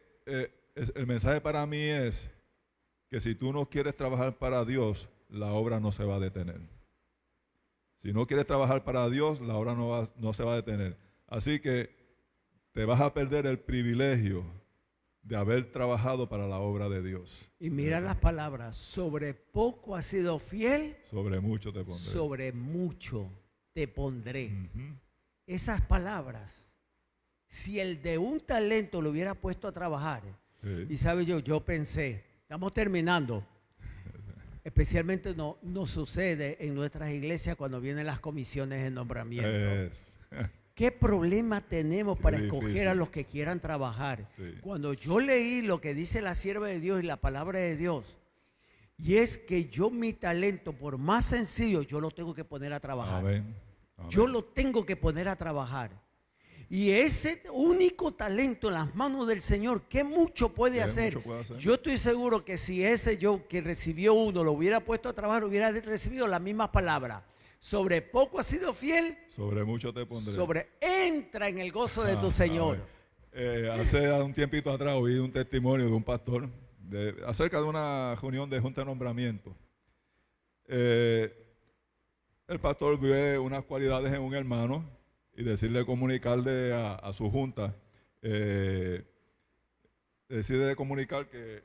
el mensaje para mí es que si tú no quieres trabajar para Dios, la obra no se va a detener. Si no quieres trabajar para Dios, la obra no se va a detener. Así que te vas a perder el privilegio de haber trabajado para la obra de Dios. Y mira las palabras, sobre poco has sido fiel, Sobre mucho te pondré. sobre mucho te pondré. Ujú. Esas palabras, si el de un talento lo hubiera puesto a trabajar, Sí. y sabe yo pensé, estamos terminando, especialmente nos sucede en nuestras iglesias cuando vienen las comisiones de nombramiento. ¿Qué problema tenemos para escoger difícil. a los que quieran trabajar? Sí. Cuando yo leí lo que dice la sierva de Dios y la palabra de Dios, y es que yo mi talento, por más sencillo, yo lo tengo que poner a trabajar. Amén. Amén. Yo lo tengo que poner a trabajar. Y ese único talento en las manos del Señor, ¿qué mucho puede ¿Qué hacer? mucho puede hacer? Yo estoy seguro que si ese yo que recibió uno lo hubiera puesto a trabajar, hubiera recibido las mismas palabras. Sobre poco has sido fiel, Sobre mucho te pondré. entra en el gozo de tu Ah, Señor. Hace un tiempito atrás oí un testimonio de un pastor acerca de una reunión de junta de nombramiento. El pastor ve unas cualidades en un hermano y decide comunicarle a su junta, decide comunicar que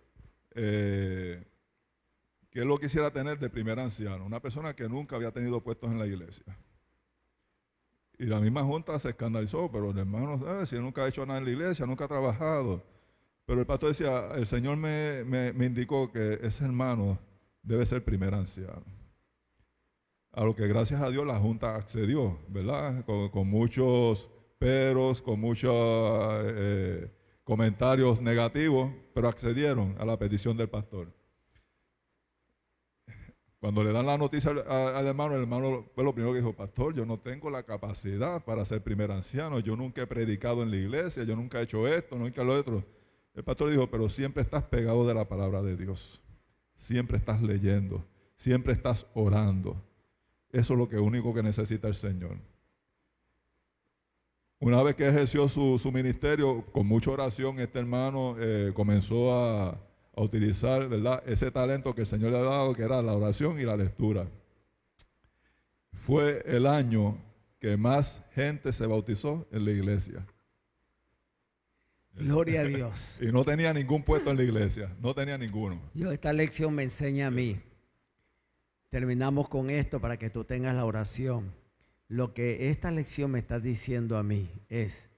él lo quisiera tener de primer anciano, una persona que nunca había tenido puestos en la iglesia. Y la misma junta se escandalizó, pero el hermano, si él nunca ha hecho nada en la iglesia, nunca ha trabajado. Pero el pastor decía, el Señor me indicó que ese hermano debe ser primer anciano. A lo que gracias a Dios la junta accedió, ¿verdad? Con muchos peros, con muchos comentarios negativos, pero accedieron a la petición del pastor. Cuando le dan la noticia al hermano, el hermano fue lo primero que dijo, pastor, yo no tengo la capacidad para ser primer anciano, yo nunca he predicado en la iglesia, yo nunca he hecho esto, nunca lo otro. El pastor dijo, pero siempre estás pegado de la palabra de Dios, siempre estás leyendo, siempre estás orando. Eso es lo único que necesita el Señor. Una vez que ejerció su ministerio, con mucha oración, este hermano comenzó a utilizar, ¿verdad?, ese talento que el Señor le ha dado, que era la oración y la lectura. Fue el año que más gente se bautizó en la iglesia. Gloria a Dios. Y no tenía ningún puesto en la iglesia, no tenía ninguno. Esta lección me enseña a mí. Terminamos con esto para que tú tengas la oración. Lo que esta lección me está diciendo a mí es,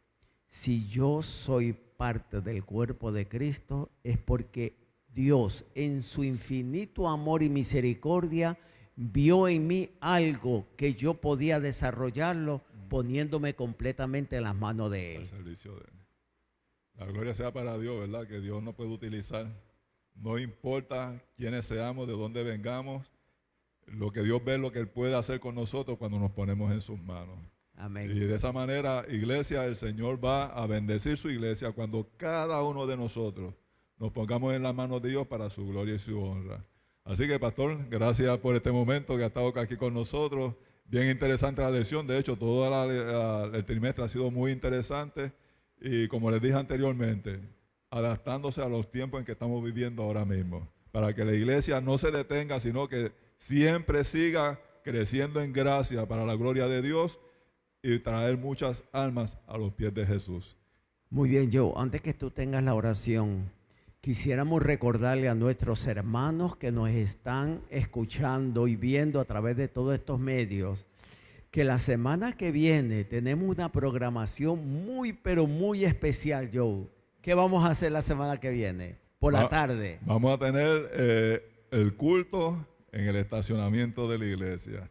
si yo soy parte del cuerpo de Cristo, es porque Dios, en su infinito amor y misericordia, vio en mí algo que yo podía desarrollarlo poniéndome completamente en las manos de Él. Al servicio de él. La gloria sea para Dios, ¿verdad? Que Dios nos puede utilizar. No importa quiénes seamos, de dónde vengamos, lo que Dios ve, lo que Él puede hacer con nosotros cuando nos ponemos en sus manos. Amén. Y de esa manera, iglesia, el Señor va a bendecir su iglesia cuando cada uno de nosotros nos pongamos en las manos de Dios para su gloria y su honra. Así que, pastor, gracias por este momento que ha estado aquí con nosotros. Bien interesante la lección. De hecho, todo el trimestre ha sido muy interesante. Y como les dije anteriormente, adaptándose a los tiempos en que estamos viviendo ahora mismo, para que la iglesia no se detenga, sino que siempre siga creciendo en gracia para la gloria de Dios y traer muchas almas a los pies de Jesús. Muy bien, Joe, antes que tú tengas la oración, quisiéramos recordarle a nuestros hermanos que nos están escuchando y viendo a través de todos estos medios que la semana que viene tenemos una programación muy, pero muy especial, Joe. ¿Qué vamos a hacer la semana que viene? Por la tarde. Vamos a tener el culto en el estacionamiento de la iglesia.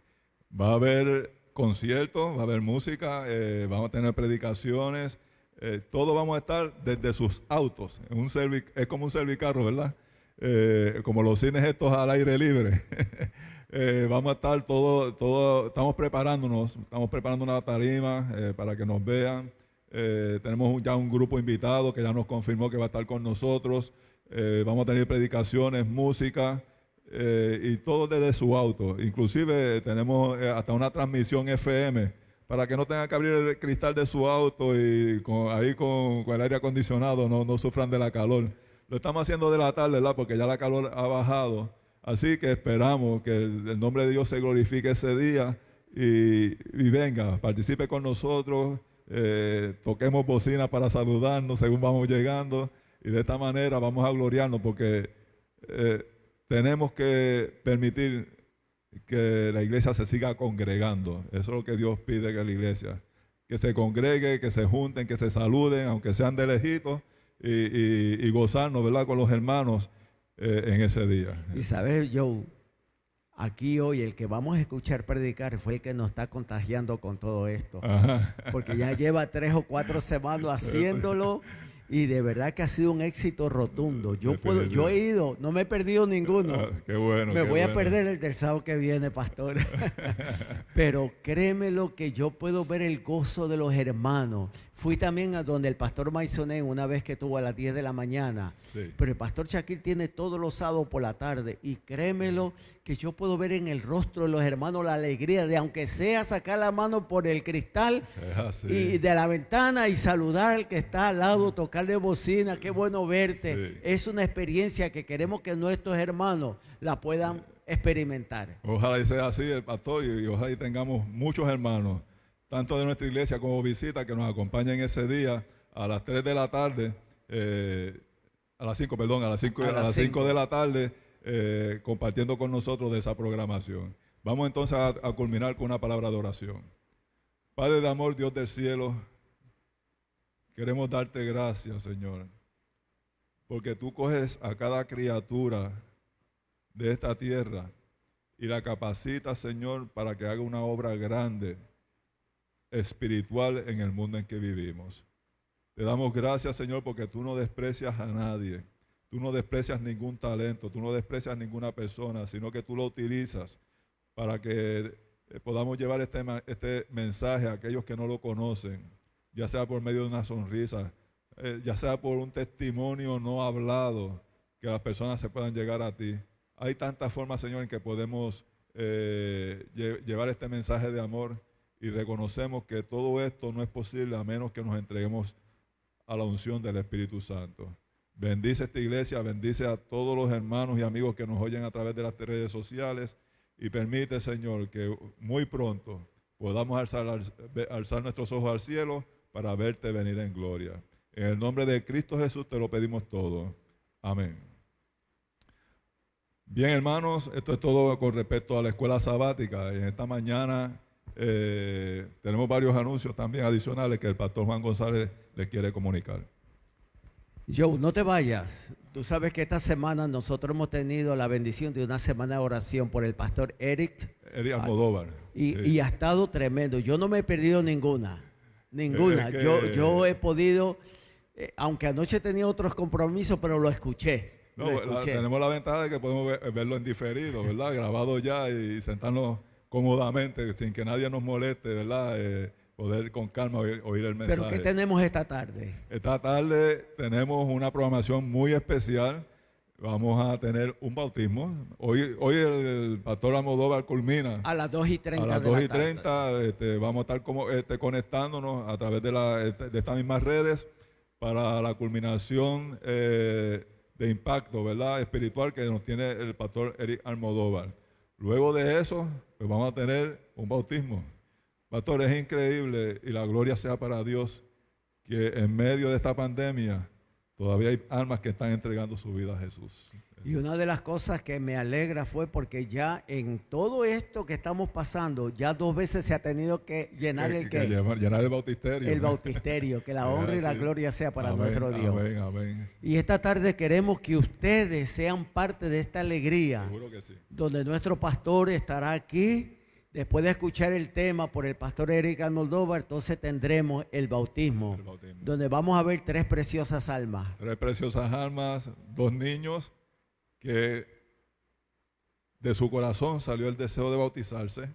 Va a haber conciertos, va a haber música, vamos a tener predicaciones. Todos vamos a estar desde sus autos. Es como un servicarro, ¿verdad? Como los cines estos al aire libre. Vamos a estar estamos preparando una tarima para que nos vean. Tenemos ya un grupo invitado que ya nos confirmó que va a estar con nosotros. Vamos a tener predicaciones, música y todo desde su auto. Inclusive tenemos hasta una transmisión FM para que no tengan que abrir el cristal de su auto y con el aire acondicionado no sufran de la calor. Lo estamos haciendo de la tarde, ¿verdad? Porque ya la calor ha bajado. Así que esperamos que el nombre de Dios se glorifique ese día y venga, participe con nosotros, toquemos bocina para saludarnos según vamos llegando y de esta manera vamos a gloriarnos porque tenemos que permitir que la iglesia se siga congregando. Eso es lo que Dios pide que la iglesia, que se congregue, que se junten, que se saluden, aunque sean de lejitos y gozarnos, ¿verdad?, con los hermanos en ese día. Y sabes, Joe, aquí hoy el que vamos a escuchar predicar fue el que nos está contagiando con todo esto. Ajá. Porque ya lleva 3 o 4 semanas haciéndolo y de verdad que ha sido un éxito rotundo. Yo he ido, no me he perdido ninguno. Qué bueno. Me voy bueno. a perder el del sábado que viene, pastor. Pero créemelo que yo puedo ver el gozo de los hermanos. Fui también a donde el pastor Maisonet una vez que estuvo a las 10 de la mañana. Sí. Pero el pastor Shaquille tiene todos los sábados por la tarde. Y créemelo que yo puedo ver en el rostro de los hermanos la alegría de, aunque sea sacar la mano por el cristal y de la ventana y saludar al que está al lado, tocarle bocina. Qué bueno verte. Sí. Es una experiencia que queremos que nuestros hermanos la puedan experimentar. Ojalá y sea así el pastor y ojalá y tengamos muchos hermanos, tanto de nuestra iglesia como visita, que nos acompañen ese día a las 3 de la tarde, a las 5 de la tarde, compartiendo con nosotros de esa programación. Vamos entonces a culminar con una palabra de oración. Padre de amor, Dios del cielo, queremos darte gracias, Señor, porque tú coges a cada criatura de esta tierra y la capacitas, Señor, para que haga una obra grande, espiritual en el mundo en que vivimos. Te damos gracias, Señor, porque tú no desprecias a nadie, tú no desprecias ningún talento, tú no desprecias ninguna persona, sino que tú lo utilizas para que podamos llevar este mensaje a aquellos que no lo conocen, ya sea por medio de una sonrisa, ya sea por un testimonio no hablado, que las personas se puedan llegar a ti. Hay tantas formas, Señor, en que podemos llevar este mensaje de amor y reconocemos que todo esto no es posible a menos que nos entreguemos a la unción del Espíritu Santo. Bendice esta iglesia, bendice a todos los hermanos y amigos que nos oyen a través de las redes sociales y permite, Señor, que muy pronto podamos alzar nuestros ojos al cielo para verte venir en gloria. En el nombre de Cristo Jesús te lo pedimos todo. Amén. Bien, hermanos, esto es todo con respecto a la escuela sabática. En esta mañana tenemos varios anuncios también adicionales que el pastor Juan González les quiere comunicar. Joe, no te vayas. Tú sabes que esta semana nosotros hemos tenido la bendición de una semana de oración por el pastor Eric Almodóvar. Y ha estado tremendo. Yo no me he perdido ninguna. Yo he podido aunque anoche tenía otros compromisos, pero lo escuché. No, Lo escuché. tenemos la ventaja de que podemos verlo en diferido, ¿verdad? Grabado ya y sentarnos cómodamente sin que nadie nos moleste, ¿verdad? Poder con calma oír el mensaje. Pero ¿qué tenemos esta tarde? Esta tarde tenemos una programación muy especial. Vamos a tener un bautismo. Hoy el pastor Almodóvar culmina. A las 2:30 A las de la 2:30 tarde. vamos a estar conectándonos a través de estas mismas redes para la culminación de impacto, ¿verdad? Espiritual que nos tiene el pastor Eric Almodóvar. Luego de eso, pues vamos a tener un bautismo. Pastor, es increíble y la gloria sea para Dios que en medio de esta pandemia todavía hay almas que están entregando su vida a Jesús. Y una de las cosas que me alegra fue porque ya en todo esto que estamos pasando, ya 2 veces se ha tenido que llenar llenar el bautisterio. El bautisterio, que la honra y la gloria sea para nuestro Dios. Amén, amén. Y esta tarde queremos que ustedes sean parte de esta alegría. Seguro que sí. Donde nuestro pastor estará aquí. Después de escuchar el tema por el pastor Eric Almodóvar, entonces tendremos el bautismo, donde vamos a ver 3 preciosas almas. 3 preciosas almas, 2 niños que de su corazón salió el deseo de bautizarse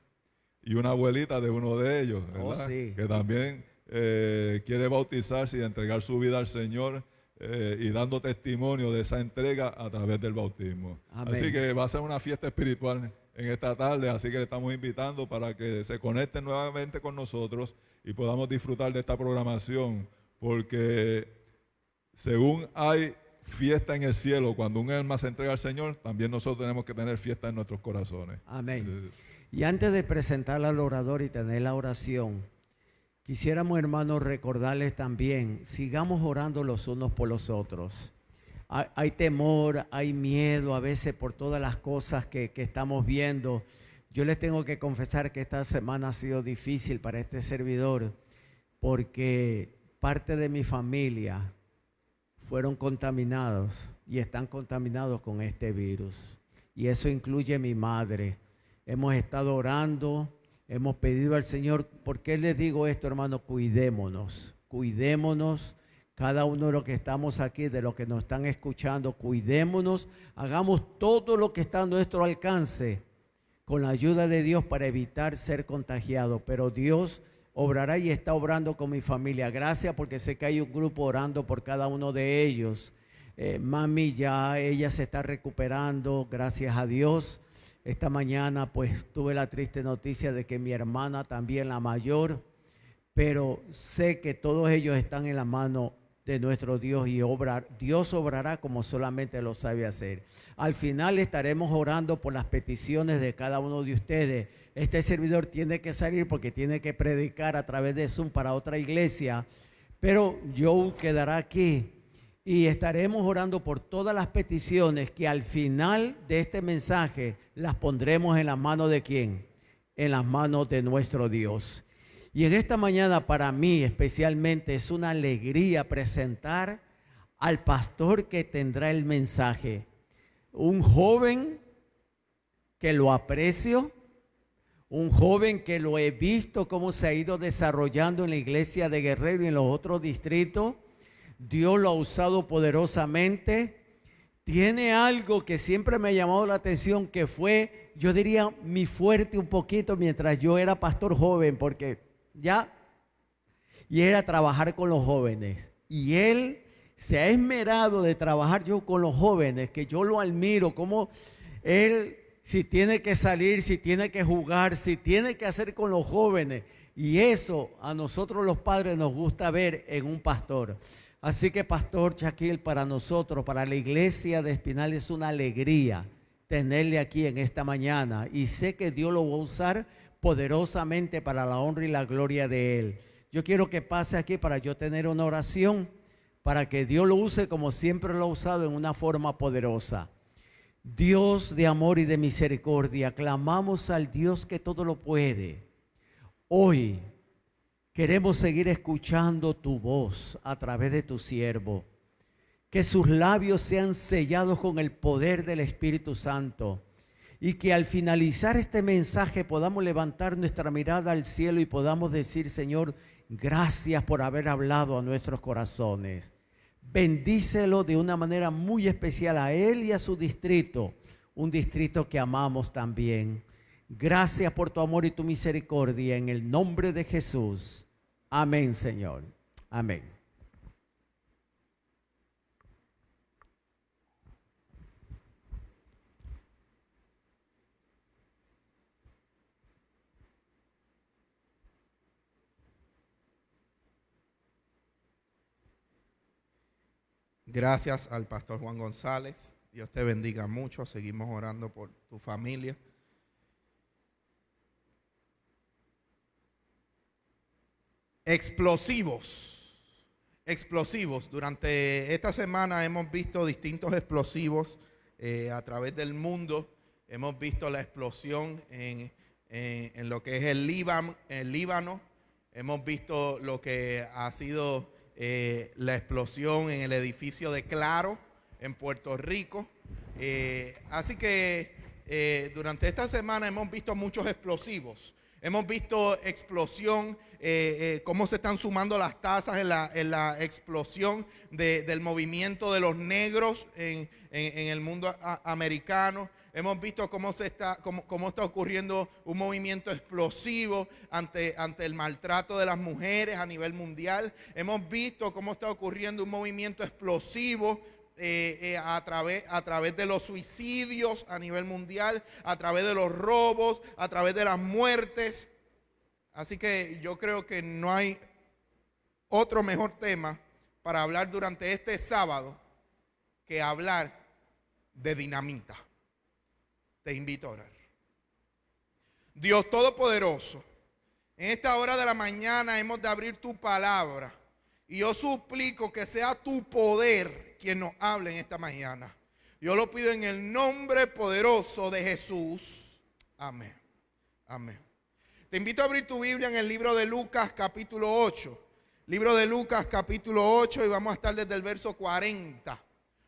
y una abuelita de uno de ellos, ¿verdad? Sí. Que también quiere bautizarse y entregar su vida al Señor y dando testimonio de esa entrega a través del bautismo. Amén. Así que va a ser una fiesta espiritual en esta tarde, así que le estamos invitando para que se conecten nuevamente con nosotros y podamos disfrutar de esta programación, porque según hay fiesta en el cielo, cuando un alma se entrega al Señor, también nosotros tenemos que tener fiesta en nuestros corazones. Amén. Y antes de presentar al orador y tener la oración, quisiéramos, hermanos, recordarles también, sigamos orando los unos por los otros. Hay temor, hay miedo a veces por todas las cosas que estamos viendo. Yo les tengo que confesar que esta semana ha sido difícil para este servidor porque parte de mi familia fueron contaminados y están contaminados con este virus. Y eso incluye a mi madre. Hemos estado orando, hemos pedido al Señor. ¿Por qué les digo esto, hermano? Cuidémonos, cuidémonos. Cada uno de los que estamos aquí, de los que nos están escuchando, cuidémonos, hagamos todo lo que está a nuestro alcance con la ayuda de Dios para evitar ser contagiados. Pero Dios obrará y está obrando con mi familia. Gracias, porque sé que hay un grupo orando por cada uno de ellos. Mami ya, ella se está recuperando, gracias a Dios. Esta mañana pues tuve la triste noticia de que mi hermana también, la mayor, pero sé que todos ellos están en la mano de nuestro Dios y Dios obrará como solamente lo sabe hacer. Al final estaremos orando por las peticiones de cada uno de ustedes. Este servidor tiene que salir porque tiene que predicar a través de Zoom para otra iglesia, pero Joe quedará aquí y estaremos orando por todas las peticiones que al final de este mensaje las pondremos en las manos de ¿quién? En las manos de nuestro Dios. Y en esta mañana para mí especialmente es una alegría presentar al pastor que tendrá el mensaje. Un joven que lo aprecio, un joven que lo he visto cómo se ha ido desarrollando en la iglesia de Guerrero y en los otros distritos. Dios lo ha usado poderosamente. Tiene algo que siempre me ha llamado la atención, que fue, yo diría, mi fuerte un poquito mientras yo era pastor joven, porque y era trabajar con los jóvenes. Y él se ha esmerado de trabajar yo con los jóvenes, que yo lo admiro, como él, si tiene que salir, si tiene que jugar, si tiene que hacer con los jóvenes. Y eso a nosotros los padres nos gusta ver en un pastor. Así que, Pastor Shaquille, para nosotros, para la iglesia de Espinal, es una alegría tenerle aquí en esta mañana. Y sé que Dios lo va a usar poderosamente para la honra y la gloria de Él. Yo quiero que pase aquí para yo tener una oración, para que Dios lo use como siempre lo ha usado en una forma poderosa. Dios de amor y de misericordia, clamamos al Dios que todo lo puede. Hoy queremos seguir escuchando tu voz a través de tu siervo. Que sus labios sean sellados con el poder del Espíritu Santo. Y que al finalizar este mensaje podamos levantar nuestra mirada al cielo y podamos decir, Señor, gracias por haber hablado a nuestros corazones. Bendícelo de una manera muy especial a él y a su distrito, un distrito que amamos también. Gracias por tu amor y tu misericordia en el nombre de Jesús. Amén, Señor. Amén. Gracias al pastor Juan González. Dios te bendiga mucho. Seguimos orando por tu familia. Explosivos. Explosivos. Durante esta semana hemos visto distintos explosivos a través del mundo. Hemos visto la explosión en lo que es el Líbano. Hemos visto lo que ha sido la explosión en el edificio de Claro en Puerto Rico. Así que durante esta semana hemos visto muchos explosivos. Hemos visto explosión, cómo se están sumando las tasas en la explosión del movimiento de los negros en el mundo americano. Hemos visto cómo está ocurriendo un movimiento explosivo ante el maltrato de las mujeres a nivel mundial. Hemos visto cómo está ocurriendo un movimiento explosivo a través de los suicidios a nivel mundial, a través de los robos, a través de las muertes. Así que yo creo que no hay otro mejor tema para hablar durante este sábado que hablar de dinamita. Te invito a orar. Dios Todopoderoso, en esta hora de la mañana hemos de abrir tu palabra y yo suplico que sea tu poder quien nos hable en esta mañana. Yo lo pido en el nombre poderoso de Jesús. Amén. Amén. Te invito a abrir tu Biblia en el libro de Lucas capítulo 8. Libro de Lucas capítulo 8 y vamos a estar desde el verso 40.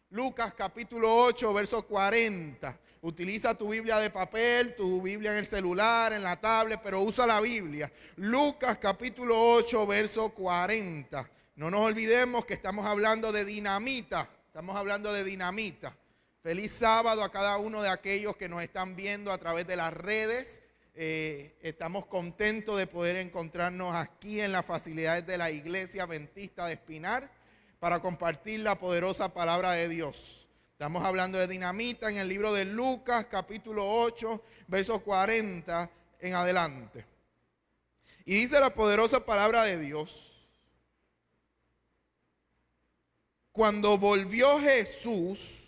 Lucas capítulo 8, verso 40. Utiliza tu Biblia de papel, tu Biblia en el celular, en la tablet, pero usa la Biblia. Lucas capítulo 8, verso 40. No nos olvidemos que estamos hablando de dinamita. Estamos hablando de dinamita. Feliz sábado a cada uno de aquellos que nos están viendo a través de las redes. Estamos contentos de poder encontrarnos aquí en las facilidades de la Iglesia Adventista de Espinar para compartir la poderosa palabra de Dios. Estamos hablando de dinamita en el libro de Lucas, capítulo 8, versos 40 en adelante. Y dice la poderosa palabra de Dios: Cuando volvió Jesús,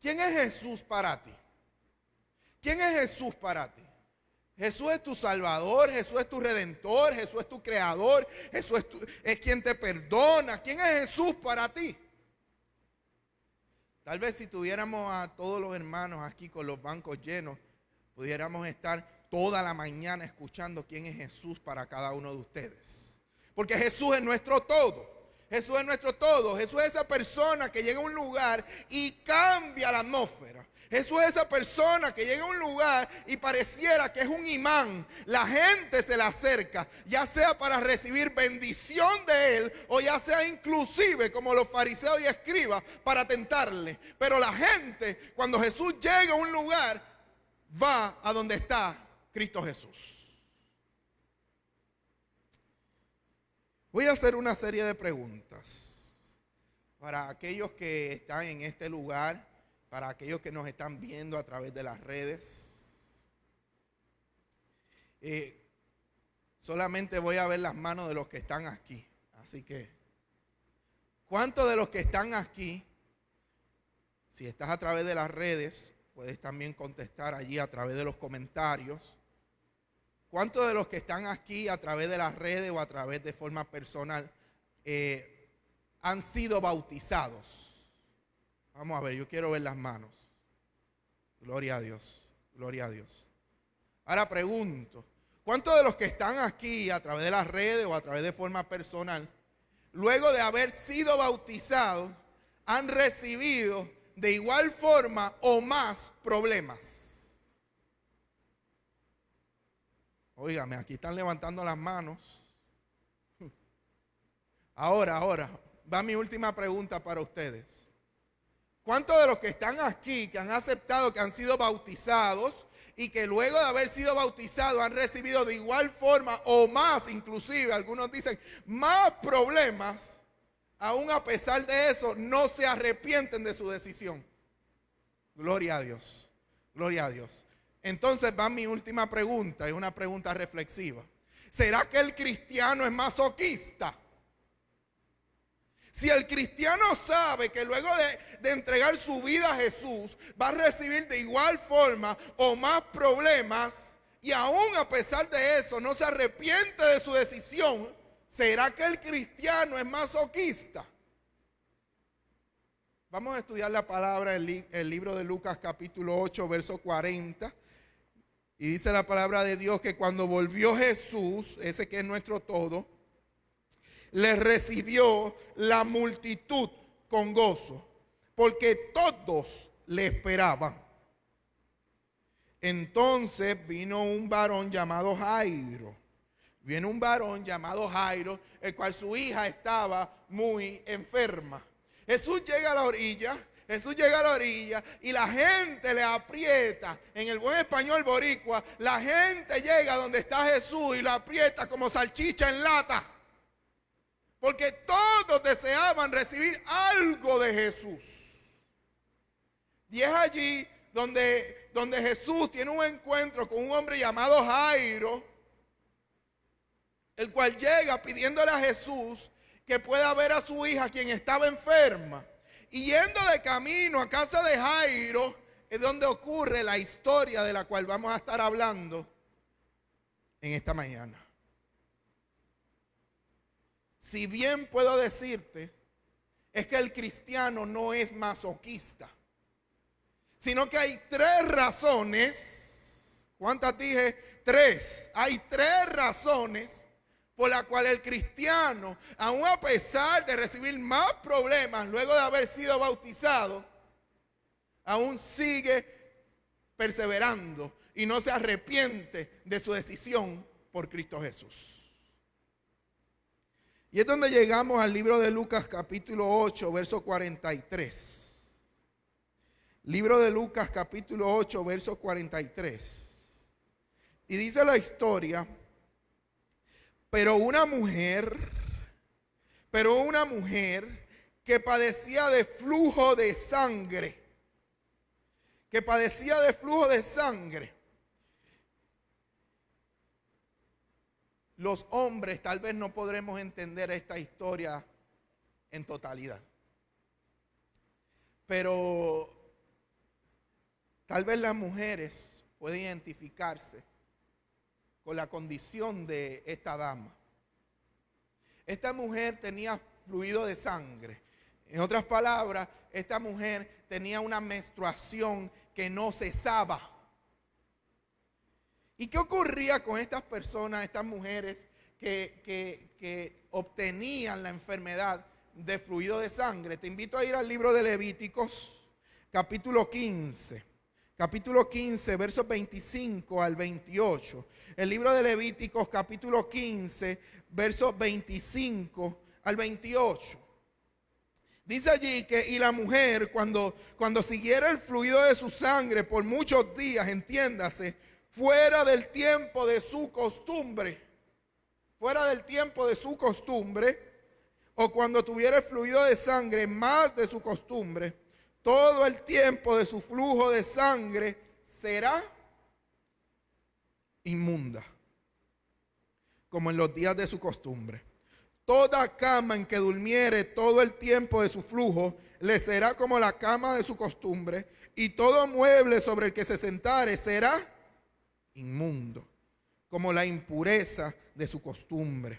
¿quién es Jesús para ti? ¿Quién es Jesús para ti? Jesús es tu Salvador, Jesús es tu Redentor, Jesús es tu Creador, Jesús es quien te perdona. ¿Quién es Jesús para ti? Tal vez si tuviéramos a todos los hermanos aquí con los bancos llenos, pudiéramos estar toda la mañana escuchando quién es Jesús para cada uno de ustedes. Porque Jesús es nuestro todo. Jesús es nuestro todo. Jesús es esa persona que llega a un lugar y cambia la atmósfera. Jesús es esa persona que llega a un lugar y pareciera que es un imán. La gente se le acerca, ya sea para recibir bendición de él o ya sea inclusive como los fariseos y escribas para tentarle. Pero la gente, cuando Jesús llega a un lugar, va a donde está Cristo Jesús. Voy a hacer una serie de preguntas para aquellos que están en este lugar, para aquellos que nos están viendo a través de las redes. Solamente voy a ver las manos de los que están aquí. Así que, ¿cuántos de los que están aquí, si estás a través de las redes, puedes también contestar allí a través de los comentarios? ¿Cuántos de los que están aquí a través de las redes o a través de forma personal han sido bautizados? Vamos a ver, yo quiero ver las manos. Gloria a Dios, gloria a Dios. Ahora pregunto, ¿cuántos de los que están aquí a través de las redes o a través de forma personal, luego de haber sido bautizados, han recibido de igual forma o más problemas? Óigame, aquí están levantando las manos. Ahora, va mi última pregunta para ustedes. ¿Cuántos de los que están aquí, que han aceptado, que han sido bautizados y que luego de haber sido bautizados han recibido de igual forma o más, inclusive, algunos dicen, más problemas, aún a pesar de eso, no se arrepienten de su decisión? Gloria a Dios, gloria a Dios. Entonces va mi última pregunta, es una pregunta reflexiva. ¿Será que el cristiano es masoquista? Si el cristiano sabe que luego de entregar su vida a Jesús va a recibir de igual forma o más problemas, y aún a pesar de eso no se arrepiente de su decisión, ¿será que el cristiano es masoquista? Vamos a estudiar la palabra en el libro de Lucas capítulo 8, verso 40. Y dice la palabra de Dios que cuando volvió Jesús, ese que es nuestro todo, le recibió la multitud con gozo, porque todos le esperaban. Entonces vino un varón llamado Jairo. Viene un varón llamado Jairo, el cual su hija estaba muy enferma. Jesús llega a la orilla y la gente le aprieta. En el buen español boricua, la gente llega donde está Jesús y lo aprieta como salchicha en lata. Porque todos deseaban recibir algo de Jesús. Y es allí donde Jesús tiene un encuentro con un hombre llamado Jairo, el cual llega pidiéndole a Jesús que pueda ver a su hija, quien estaba enferma. Y yendo de camino a casa de Jairo, es donde ocurre la historia de la cual vamos a estar hablando en esta mañana. Si bien puedo decirte, es que el cristiano no es masoquista, sino que hay tres razones. ¿Cuántas dije? Tres. Hay tres razones por las cuales el cristiano, aun a pesar de recibir más problemas luego de haber sido bautizado, aún sigue perseverando y no se arrepiente de su decisión por Cristo Jesús. Y es donde llegamos al libro de Lucas capítulo 8, verso 43. Libro de Lucas capítulo 8, verso 43. Y dice la historia, pero una mujer que padecía de flujo de sangre, Los hombres tal vez no podremos entender esta historia en totalidad, pero tal vez las mujeres pueden identificarse con la condición de esta dama. Esta mujer tenía fluido de sangre. En otras palabras, esta mujer tenía una menstruación que no cesaba. ¿Y qué ocurría con estas personas, estas mujeres que obtenían la enfermedad de fluido de sangre? Te invito a ir al libro de Levíticos, capítulo 15. Capítulo 15, versos 25 al 28. El libro de Levíticos, capítulo 15, versos 25 al 28. Dice allí que y la mujer cuando siguiera el fluido de su sangre por muchos días, entiéndase, fuera del tiempo de su costumbre, o cuando tuviera el fluido de sangre más de su costumbre, todo el tiempo de su flujo de sangre será inmunda, como en los días de su costumbre. Toda cama en que durmiere todo el tiempo de su flujo le será como la cama de su costumbre, y todo mueble sobre el que se sentare será inmundo, como la impureza de su costumbre.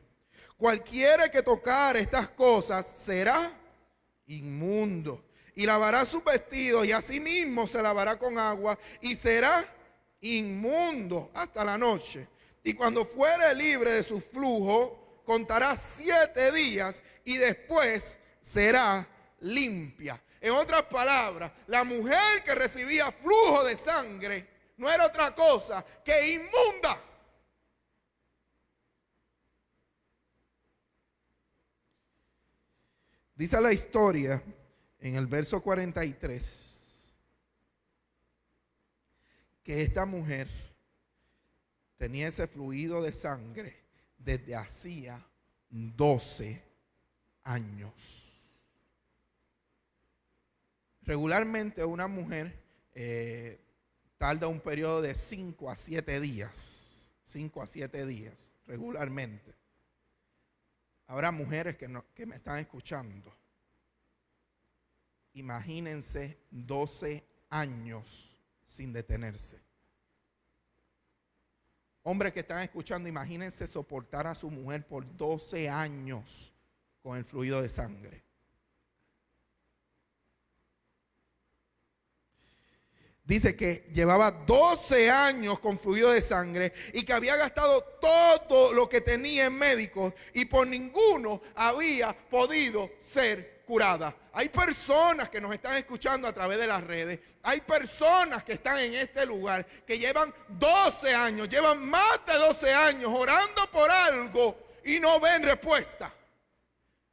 Cualquiera que tocare estas cosas será inmundo, y lavará sus vestidos, y asimismo se lavará con agua, y será inmundo hasta la noche. Y cuando fuere libre de su flujo, contará 7 días, y después será limpia. En otras palabras, la mujer que recibía flujo de sangre no era otra cosa que inmunda. Dice la historia en el verso 43 que esta mujer tenía ese fluido de sangre desde hacía 12 años. Regularmente una mujer tarda un periodo de 5 a 7 días. 5 a 7 días, regularmente. Habrá mujeres que me están escuchando. Imagínense 12 años sin detenerse. Hombres que están escuchando, imagínense soportar a su mujer por 12 años con el fluido de sangre. Dice que llevaba 12 años con fluido de sangre y que había gastado todo lo que tenía en médicos y por ninguno había podido ser curada. Hay personas que nos están escuchando a través de las redes. Hay personas que están en este lugar que llevan 12 años, llevan más de 12 años orando por algo y no ven respuesta.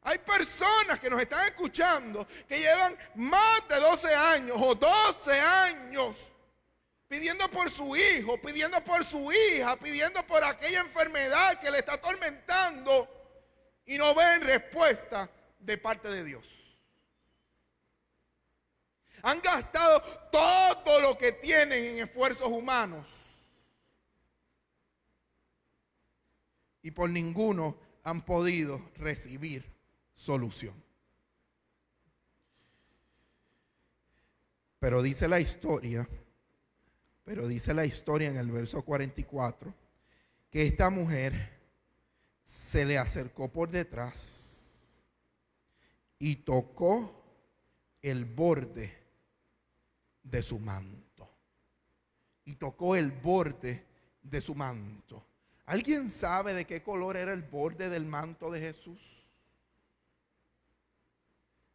Hay personas que nos están escuchando que llevan más de 12 años o 12 años pidiendo por su hijo, pidiendo por su hija, pidiendo por aquella enfermedad que le está atormentando y no ven respuesta de parte de Dios. Han gastado todo lo que tienen en esfuerzos humanos y por ninguno han podido recibir solución. Pero dice la historia en el verso 44 que esta mujer se le acercó por detrás y tocó el borde de su manto. Y tocó el borde de su manto. ¿Alguien sabe de qué color era el borde del manto de Jesús?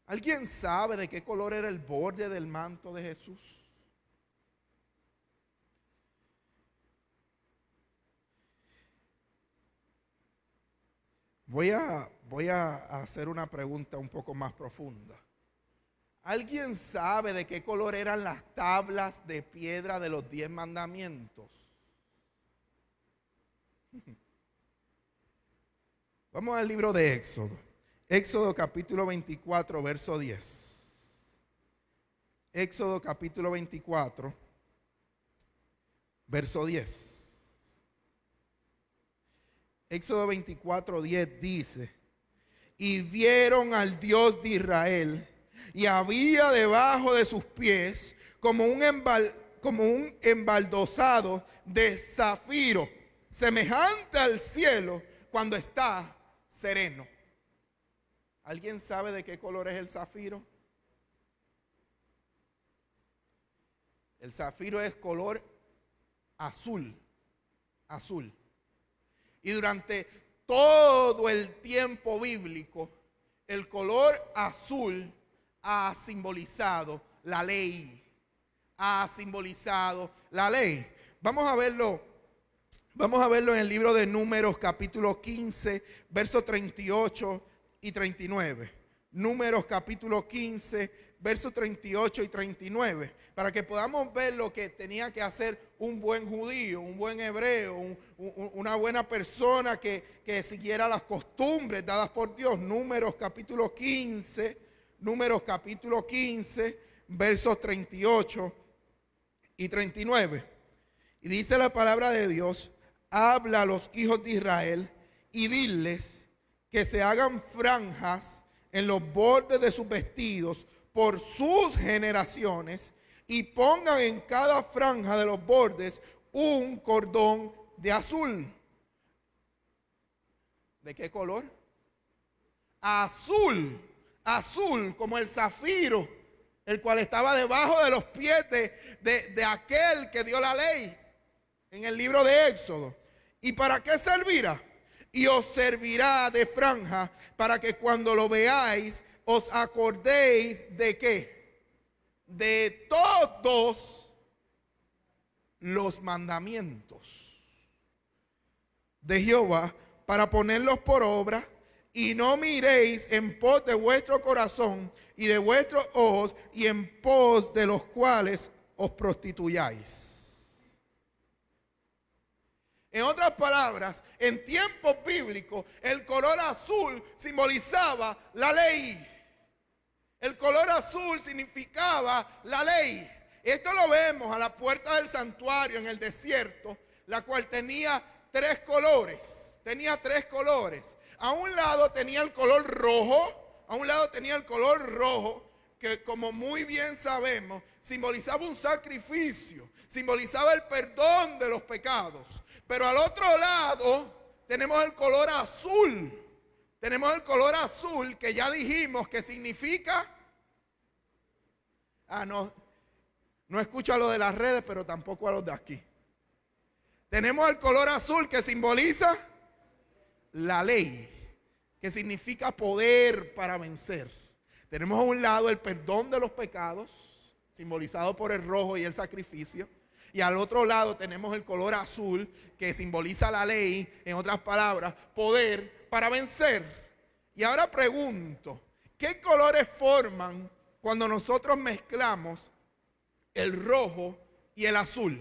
¿Alguien sabe de qué color era el borde del manto de Jesús? Voy a hacer una pregunta un poco más profunda. ¿Alguien sabe de qué color eran las tablas de piedra de los 10 mandamientos? Vamos al libro de Éxodo. Éxodo capítulo 24, verso 10. Éxodo capítulo 24, verso 10. Éxodo 24, 10 dice: y vieron al Dios de Israel, y había debajo de sus pies como un embaldosado de zafiro, semejante al cielo cuando está sereno. ¿Alguien sabe de qué color es el zafiro? El zafiro es color azul, azul. Y durante todo el tiempo bíblico, el color azul ha simbolizado la ley. Ha simbolizado la ley. Vamos a verlo en el libro de Números capítulo 15, versos 38 y 39. Números capítulo 15, versos 38 y 39. Para que podamos ver lo que tenía que hacer un buen judío, un buen hebreo, una buena persona que siguiera las costumbres dadas por Dios. Números capítulo 15, versos 38 y 39. Y dice la palabra de Dios: habla a los hijos de Israel y diles que se hagan franjas en los bordes de sus vestidos por sus generaciones y pongan en cada franja de los bordes un cordón de azul. ¿De qué color? Azul, azul como el zafiro, el cual estaba debajo de los pies de aquel que dio la ley en el libro de Éxodo. ¿Y para qué servirá? Y os servirá de franja para que cuando lo veáis os acordéis de ¿qué? De todos los mandamientos de Jehová, para ponerlos por obra y no miréis en pos de vuestro corazón y de vuestros ojos y en pos de los cuales os prostituyáis. En otras palabras, en tiempos bíblicos, el color azul simbolizaba la ley. El color azul significaba la ley. Esto lo vemos a la puerta del santuario en el desierto, la cual tenía tres colores. Tenía tres colores. A un lado tenía el color rojo, que como muy bien sabemos, simbolizaba un sacrificio, simbolizaba el perdón de los pecados. Pero al otro lado tenemos el color azul. Tenemos el color azul que ya dijimos que significa... no escucho a los de las redes, pero tampoco a los de aquí. Tenemos el color azul que simboliza la ley, que significa poder para vencer. Tenemos a un lado el perdón de los pecados, simbolizado por el rojo y el sacrificio. Y al otro lado tenemos el color azul que simboliza la ley, en otras palabras, poder para vencer. Y ahora pregunto, ¿qué colores forman cuando nosotros mezclamos el rojo y el azul?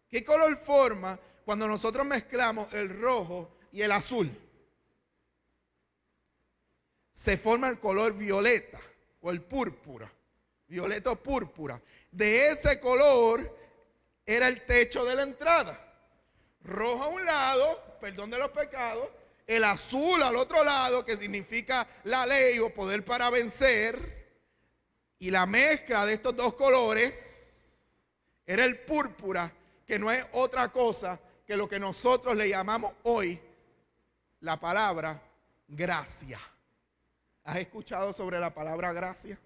¿Qué color forma cuando nosotros mezclamos el rojo y el azul? Se forma el color violeta o el púrpura, violeta o púrpura. De ese color era el techo de la entrada. Rojo a un lado, perdón de los pecados, el azul al otro lado, que significa la ley o poder para vencer. Y la mezcla de estos dos colores era el púrpura, que no es otra cosa que lo que nosotros le llamamos hoy la palabra gracia. ¿Has escuchado sobre la palabra gracia?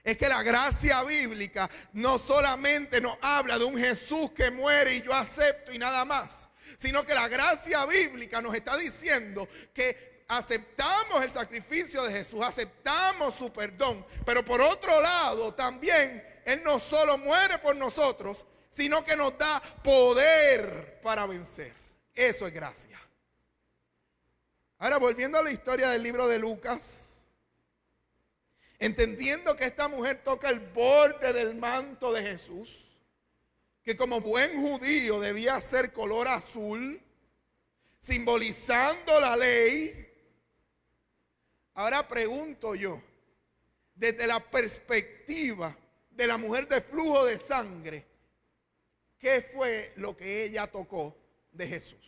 Es que la gracia bíblica no solamente nos habla de un Jesús que muere y yo acepto y nada más, sino que la gracia bíblica nos está diciendo que aceptamos el sacrificio de Jesús, aceptamos su perdón, pero por otro lado también Él no solo muere por nosotros, sino que nos da poder para vencer. Eso es gracia. Ahora, volviendo a la historia del libro de Lucas, entendiendo que esta mujer toca el borde del manto de Jesús, que como buen judío debía ser color azul, simbolizando la ley. Ahora pregunto yo, desde la perspectiva de la mujer de flujo de sangre, ¿qué fue lo que ella tocó de Jesús?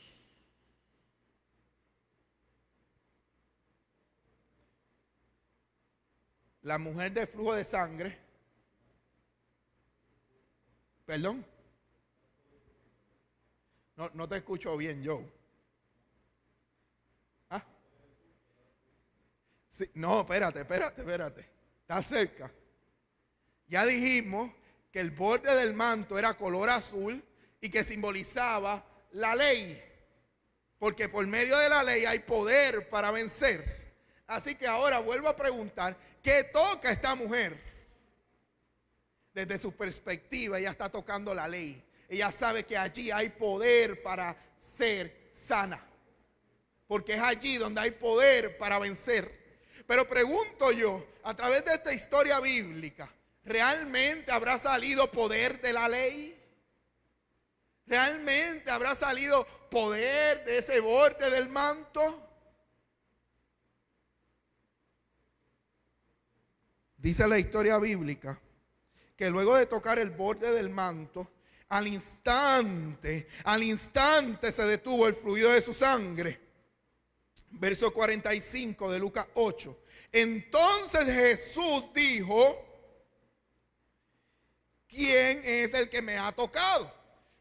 La mujer de flujo de sangre, perdón, no te escucho bien, Joe. ¿Ah? Sí, no, espérate, está cerca. Ya dijimos que el borde del manto era color azul y que simbolizaba la ley, porque por medio de la ley hay poder para vencer. Así que ahora vuelvo a preguntar, ¿qué toca esta mujer? Desde su perspectiva, ella está tocando la ley. Ella sabe que allí hay poder para ser sana, porque es allí donde hay poder para vencer. Pero pregunto yo, a través de esta historia bíblica, ¿realmente habrá salido poder de la ley? ¿Realmente habrá salido poder de ese borde del manto? Dice la historia bíblica que luego de tocar el borde del manto, al instante se detuvo el fluido de su sangre. Verso 45 de Lucas 8. Entonces Jesús dijo, ¿quién es el que me ha tocado?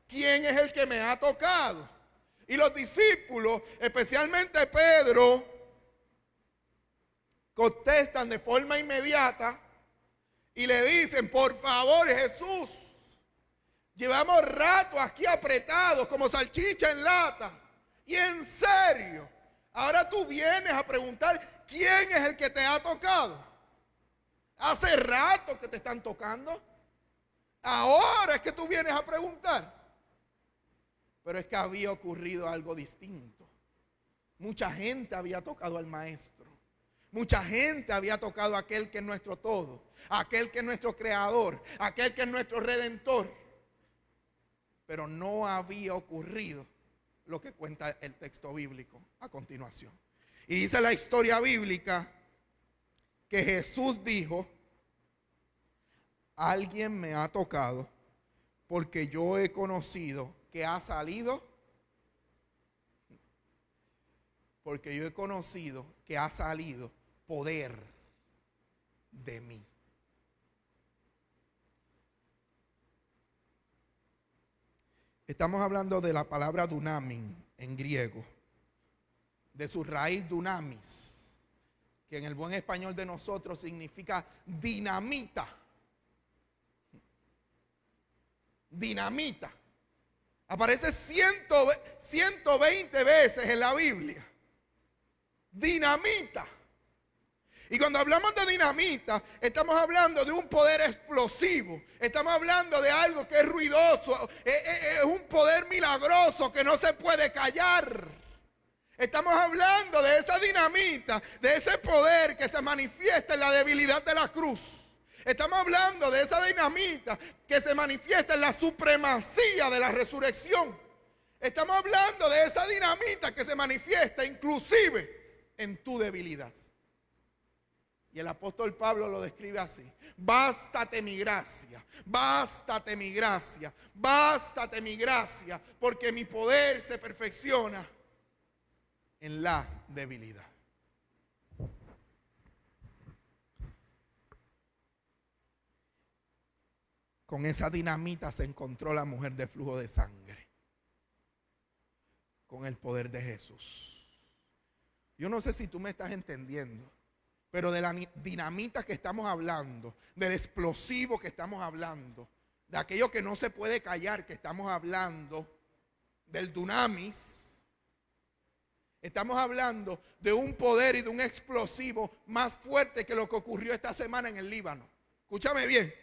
¿Quién es el que me ha tocado? Y los discípulos, especialmente Pedro, contestan de forma inmediata y le dicen, por favor, Jesús, llevamos rato aquí apretados como salchicha en lata. Y en serio, ahora tú vienes a preguntar, ¿quién es el que te ha tocado? Hace rato que te están tocando. Ahora es que tú vienes a preguntar. Pero es que había ocurrido algo distinto. Mucha gente había tocado al Maestro. Mucha gente había tocado a aquel que es nuestro todo, aquel que es nuestro creador, aquel que es nuestro redentor. Pero no había ocurrido lo que cuenta el texto bíblico a continuación. Y dice la historia bíblica que Jesús dijo: alguien me ha tocado porque yo he conocido que ha salido, porque yo he conocido que ha salido poder de mí. Estamos hablando de la palabra dunamin en griego, de su raíz dunamis, que en el buen español de nosotros significa dinamita. Dinamita. Aparece 120 veces en la Biblia. Dinamita. Y cuando hablamos de dinamita, estamos hablando de un poder explosivo. Estamos hablando de algo que es ruidoso. Es un poder milagroso que no se puede callar. Estamos hablando de esa dinamita, de ese poder que se manifiesta en la debilidad de la cruz. Estamos hablando de esa dinamita que se manifiesta en la supremacía de la resurrección. Estamos hablando de esa dinamita que se manifiesta inclusive en tu debilidad. Y el apóstol Pablo lo describe así: bástate mi gracia, bástate mi gracia, bástate mi gracia, porque mi poder se perfecciona en la debilidad. Con esa dinamita se encontró la mujer de flujo de sangre, con el poder de Jesús. Yo no sé si tú me estás entendiendo, pero de la dinamita que estamos hablando, del explosivo que estamos hablando, de aquello que no se puede callar que estamos hablando, del dunamis, estamos hablando de un poder y de un explosivo más fuerte que lo que ocurrió esta semana en el Líbano. Escúchame bien.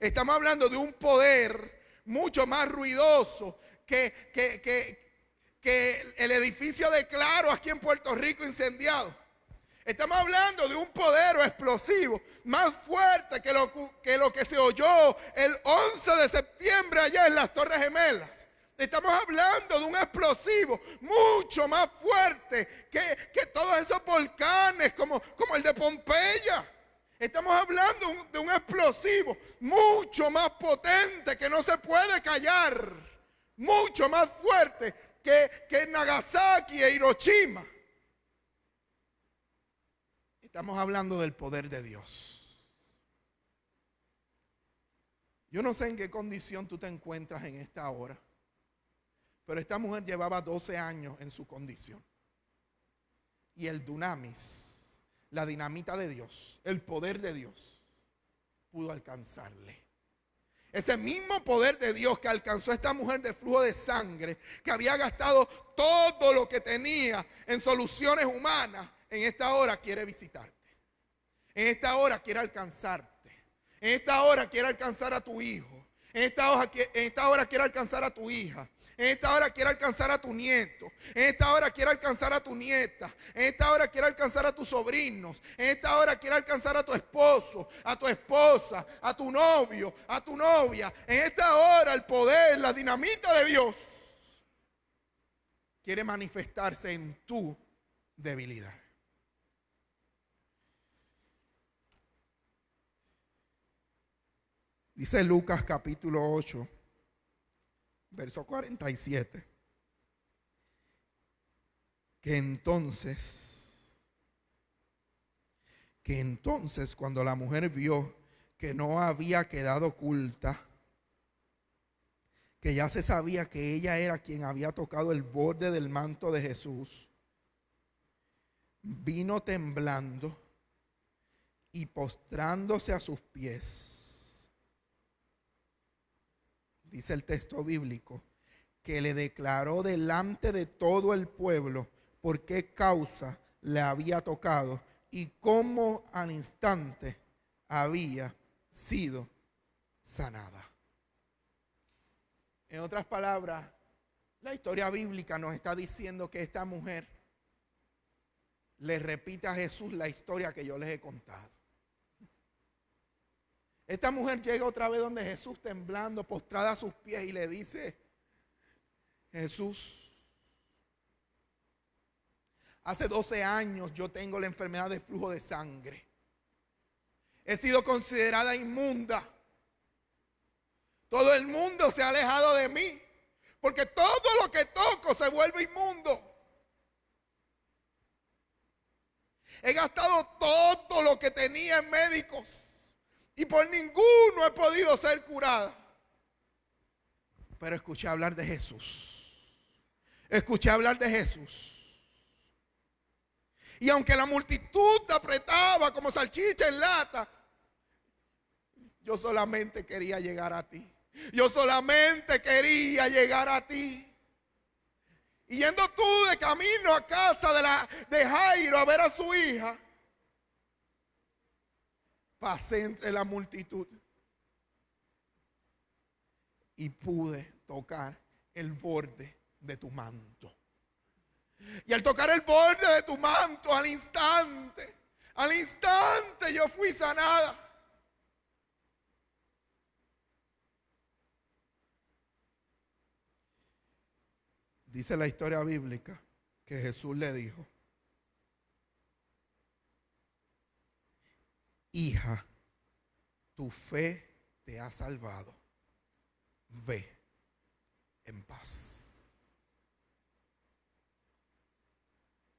Estamos hablando de un poder mucho más ruidoso que el edificio de Claro aquí en Puerto Rico incendiado. Estamos hablando de un poder explosivo más fuerte que lo que se oyó el 11 de septiembre allá en las Torres Gemelas. Estamos hablando de un explosivo mucho más fuerte que todos esos volcanes como el de Pompeya. Estamos hablando de un explosivo mucho más potente que no se puede callar. Mucho más fuerte que Nagasaki e Hiroshima. Estamos hablando del poder de Dios. Yo no sé en qué condición tú te encuentras en esta hora, pero esta mujer llevaba 12 años en su condición. Y el dunamis, la dinamita de Dios, el poder de Dios, pudo alcanzarle. Ese mismo poder de Dios que alcanzó a esta mujer de flujo de sangre, que había gastado todo lo que tenía en soluciones humanas, en esta hora quiere visitarte. En esta hora quiere alcanzarte. En esta hora quiere alcanzar a tu hijo. En esta hora quiere alcanzar a tu hija. En esta hora quiere alcanzar a tu nieto. En esta hora quiere alcanzar a tu nieta. En esta hora quiere alcanzar a tus sobrinos. En esta hora quiere alcanzar a tu esposo, a tu esposa, a tu novio, a tu novia. En esta hora el poder, la dinamita de Dios quiere manifestarse en tu debilidad. Dice Lucas capítulo 8, verso 47, que entonces cuando la mujer vio que no había quedado oculta, que ya se sabía que ella era quien había tocado el borde del manto de Jesús, vino temblando y postrándose a sus pies. Dice el texto bíblico que le declaró delante de todo el pueblo por qué causa le había tocado y cómo al instante había sido sanada. En otras palabras, la historia bíblica nos está diciendo que esta mujer le repite a Jesús la historia que yo les he contado. Esta mujer llega otra vez donde Jesús, temblando, postrada a sus pies, y le dice: Jesús, hace 12 años yo tengo la enfermedad de flujo de sangre. He sido considerada inmunda. Todo el mundo se ha alejado de mí, porque todo lo que toco se vuelve inmundo. He gastado todo lo que tenía en médicos y por ninguno he podido ser curada. Pero escuché hablar de Jesús. Escuché hablar de Jesús. Y aunque la multitud te apretaba como salchicha en lata, yo solamente quería llegar a ti. Yo solamente quería llegar a ti. Y yendo tú de camino a casa de Jairo a ver a su hija, pasé entre la multitud y pude tocar el borde de tu manto. Y al tocar el borde de tu manto, al instante yo fui sanada. Dice la historia bíblica que Jesús le dijo: hija, tu fe te ha salvado. Ve en paz.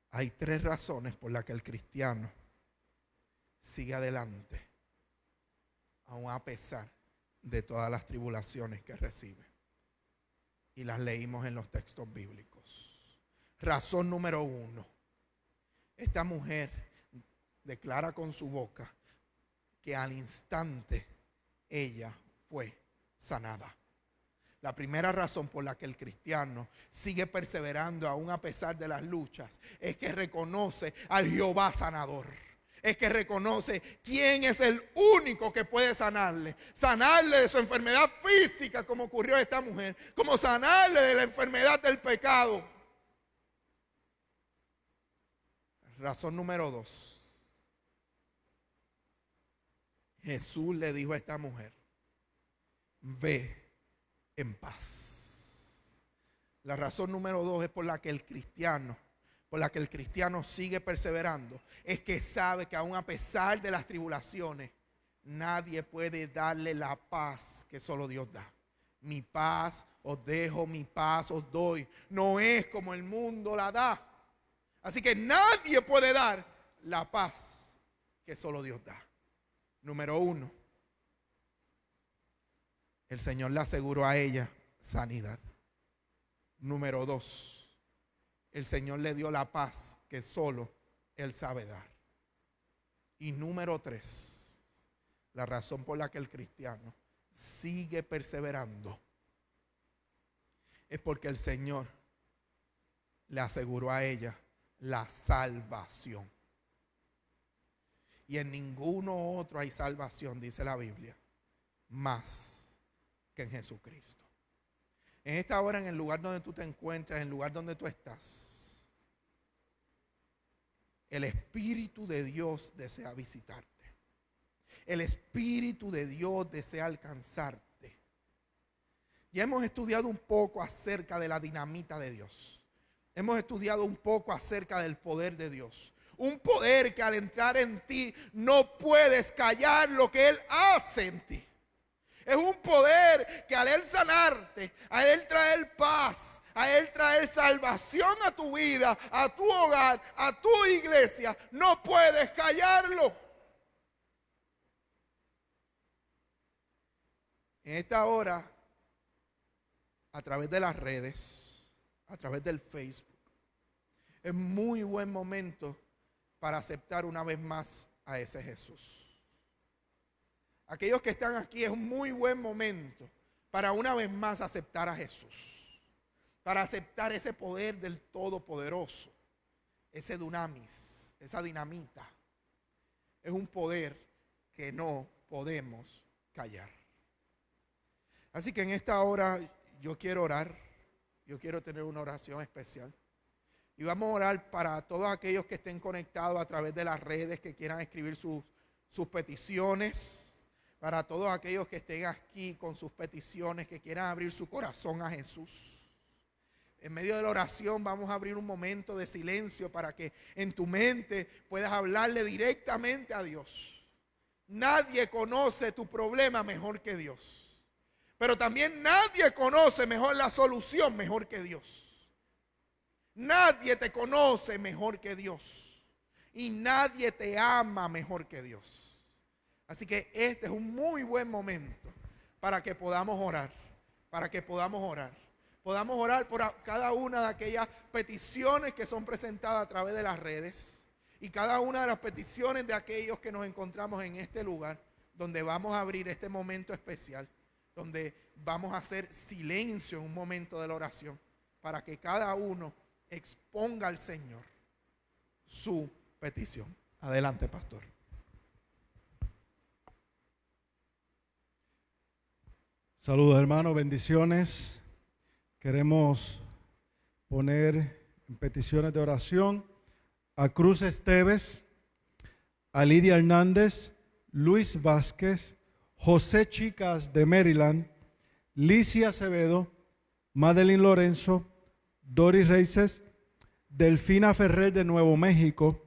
Hay 3 razones por las que el cristiano sigue adelante, aun a pesar de todas las tribulaciones que recibe. Y las leímos en los textos bíblicos. Razón número 1. Esta mujer declara con su boca que al instante ella fue sanada. La primera razón por la que el cristiano sigue perseverando aún a pesar de las luchas es que reconoce al Jehová sanador. Es que reconoce quién es el único que puede sanarle. Sanarle de su enfermedad física, como ocurrió a esta mujer, como sanarle de la enfermedad del pecado. Razón número 2. Jesús le dijo a esta mujer: ve en paz. La razón número 2 es por la que el cristiano sigue perseverando, es que sabe que aun a pesar de las tribulaciones, nadie puede darle la paz que solo Dios da. Mi paz os dejo, mi paz os doy. No es como el mundo la da. Así que nadie puede dar la paz que solo Dios da. Número 1, el Señor le aseguró a ella sanidad. Número 2, el Señor le dio la paz que solo Él sabe dar. Y número 3, la razón por la que el cristiano sigue perseverando es porque el Señor le aseguró a ella la salvación. Y en ninguno otro hay salvación, dice la Biblia, más que en Jesucristo. En esta hora, en el lugar donde tú te encuentras, en el lugar donde tú estás, el Espíritu de Dios desea visitarte. El Espíritu de Dios desea alcanzarte. Ya hemos estudiado un poco acerca de la dinamita de Dios. Hemos estudiado un poco acerca del poder de Dios. Un poder que al entrar en ti no puedes callar lo que Él hace en ti. Es un poder que al Él sanarte, a Él traer paz, a Él traer salvación a tu vida, a tu hogar, a tu iglesia, no puedes callarlo. En esta hora, a través de las redes, a través del Facebook, es muy buen momento para aceptar una vez más a ese Jesús. Aquellos que están aquí, es un muy buen momento para una vez más aceptar a Jesús, para aceptar ese poder del Todopoderoso, ese dunamis, esa dinamita. Es un poder que no podemos callar. Así que en esta hora yo quiero orar, yo quiero tener una oración especial. Y vamos a orar para todos aquellos que estén conectados a través de las redes, que quieran escribir sus peticiones. Para todos aquellos que estén aquí con sus peticiones, que quieran abrir su corazón a Jesús. En medio de la oración vamos a abrir un momento de silencio para que en tu mente puedas hablarle directamente a Dios. Nadie conoce tu problema mejor que Dios. Pero también nadie conoce mejor la solución mejor que Dios. Nadie te conoce mejor que Dios. Y nadie te ama mejor que Dios. Así que este es un muy buen momento para que podamos orar. Para que podamos orar. Podamos orar por cada una de aquellas peticiones que son presentadas a través de las redes. Y cada una de las peticiones de aquellos que nos encontramos en este lugar. Donde vamos a abrir este momento especial. Donde vamos a hacer silencio en un momento de la oración. Para que cada uno exponga al Señor su petición. Adelante, pastor. Saludos, hermanos, bendiciones. Queremos poner en peticiones de oración a Cruz Esteves, a Lidia Hernández, Luis Vázquez, José Chicas de Maryland, Licia Acevedo, Madeline Lorenzo, Doris Reises, Delfina Ferrer de Nuevo México,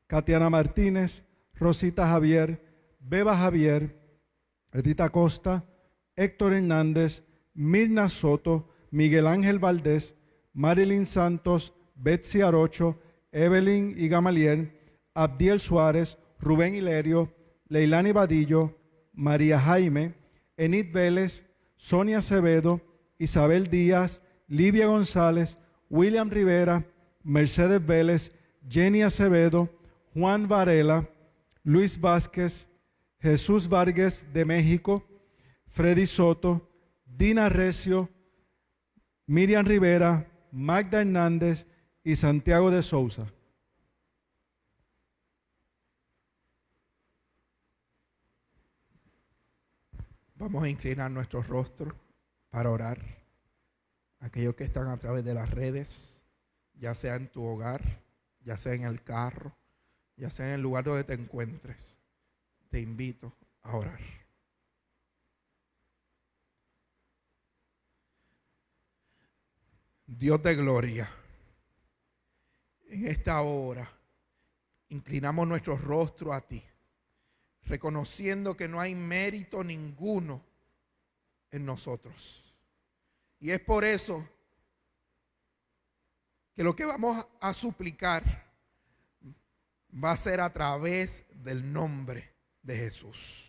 Katiana Martínez, Rosita Javier, Beba Javier, Edita Costa, Héctor Hernández, Mirna Soto, Miguel Ángel Valdés, Marilyn Santos, Betsy Arocho, Evelyn y Gamaliel, Abdiel Suárez, Rubén Hilerio, Leilani Vadillo, María Jaime, Enid Vélez, Sonia Acevedo, Isabel Díaz, Livia González, William Rivera, Mercedes Vélez, Jenny Acevedo, Juan Varela, Luis Vázquez, Jesús Vargas de México, Freddy Soto, Dina Recio, Miriam Rivera, Magda Hernández y Santiago de Souza. Vamos a inclinar nuestros rostros para orar. Aquellos que están a través de las redes, ya sea en tu hogar, ya sea en el carro, ya sea en el lugar donde te encuentres, te invito a orar. Dios de gloria, en esta hora inclinamos nuestro rostro a ti, reconociendo que no hay mérito ninguno en nosotros. Y es por eso que lo que vamos a suplicar va a ser a través del nombre de Jesús.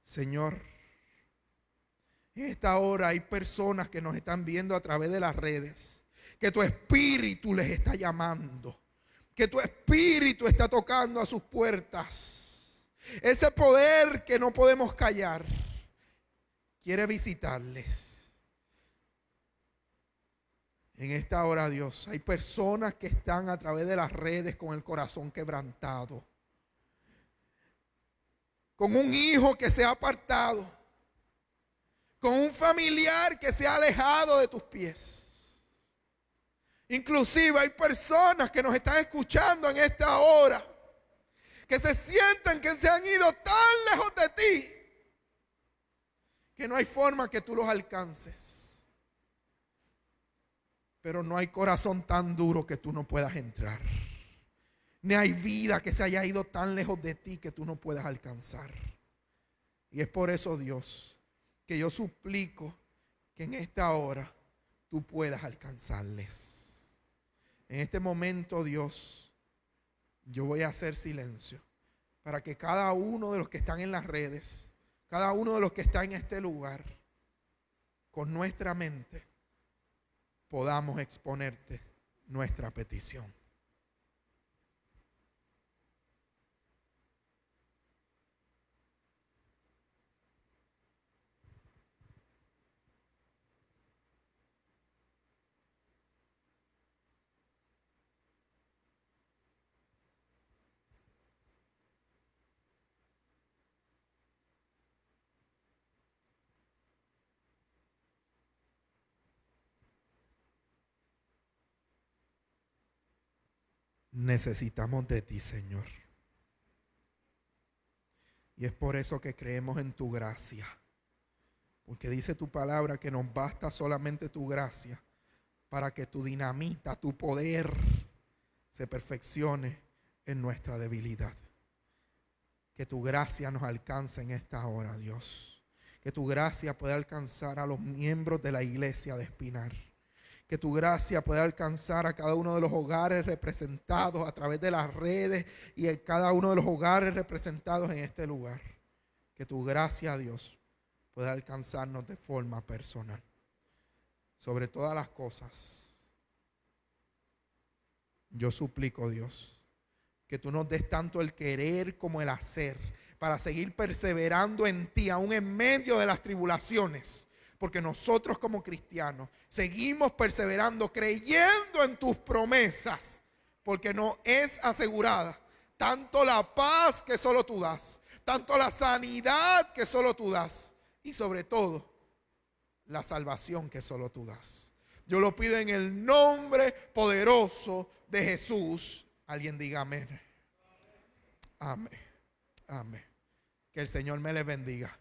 Señor, en esta hora hay personas que nos están viendo a través de las redes, que tu espíritu les está llamando, que tu espíritu está tocando a sus puertas. Ese poder que no podemos callar quiere visitarles. En esta hora, Dios, hay personas que están a través de las redes con el corazón quebrantado, con un hijo que se ha apartado, con un familiar que se ha alejado de tus pies. Inclusive hay personas que nos están escuchando en esta hora, que se sienten que se han ido tan lejos de ti, que no hay forma que tú los alcances. Pero no hay corazón tan duro que tú no puedas entrar. Ni hay vida que se haya ido tan lejos de ti que tú no puedas alcanzar. Y es por eso, Dios, que yo suplico que en esta hora tú puedas alcanzarles. En este momento, Dios, yo voy a hacer silencio para que cada uno de los que están en las redes, cada uno de los que está en este lugar, con nuestra mente, podamos exponerte nuestra petición. necesitamos de ti, Señor. Y es por eso que creemos en tu gracia. Porque dice tu palabra que nos basta solamente tu gracia para que tu dinamita, tu poder se perfeccione en nuestra debilidad. Que tu gracia nos alcance en esta hora, Dios. Que tu gracia pueda alcanzar a los miembros de la iglesia de Espinar. Que tu gracia pueda alcanzar a cada uno de los hogares representados a través de las redes y a cada uno de los hogares representados en este lugar. Que tu gracia, Dios, pueda alcanzarnos de forma personal. Sobre todas las cosas, yo suplico, Dios, que tú nos des tanto el querer como el hacer para seguir perseverando en ti, aún en medio de las tribulaciones. Porque nosotros como cristianos seguimos perseverando, creyendo en tus promesas, porque nos es asegurada tanto la paz que solo tú das, tanto la sanidad que solo tú das, y sobre todo la salvación que solo tú das. Yo lo pido en el nombre poderoso de Jesús. Alguien diga amén. Amén. Amén. Que el Señor me les bendiga.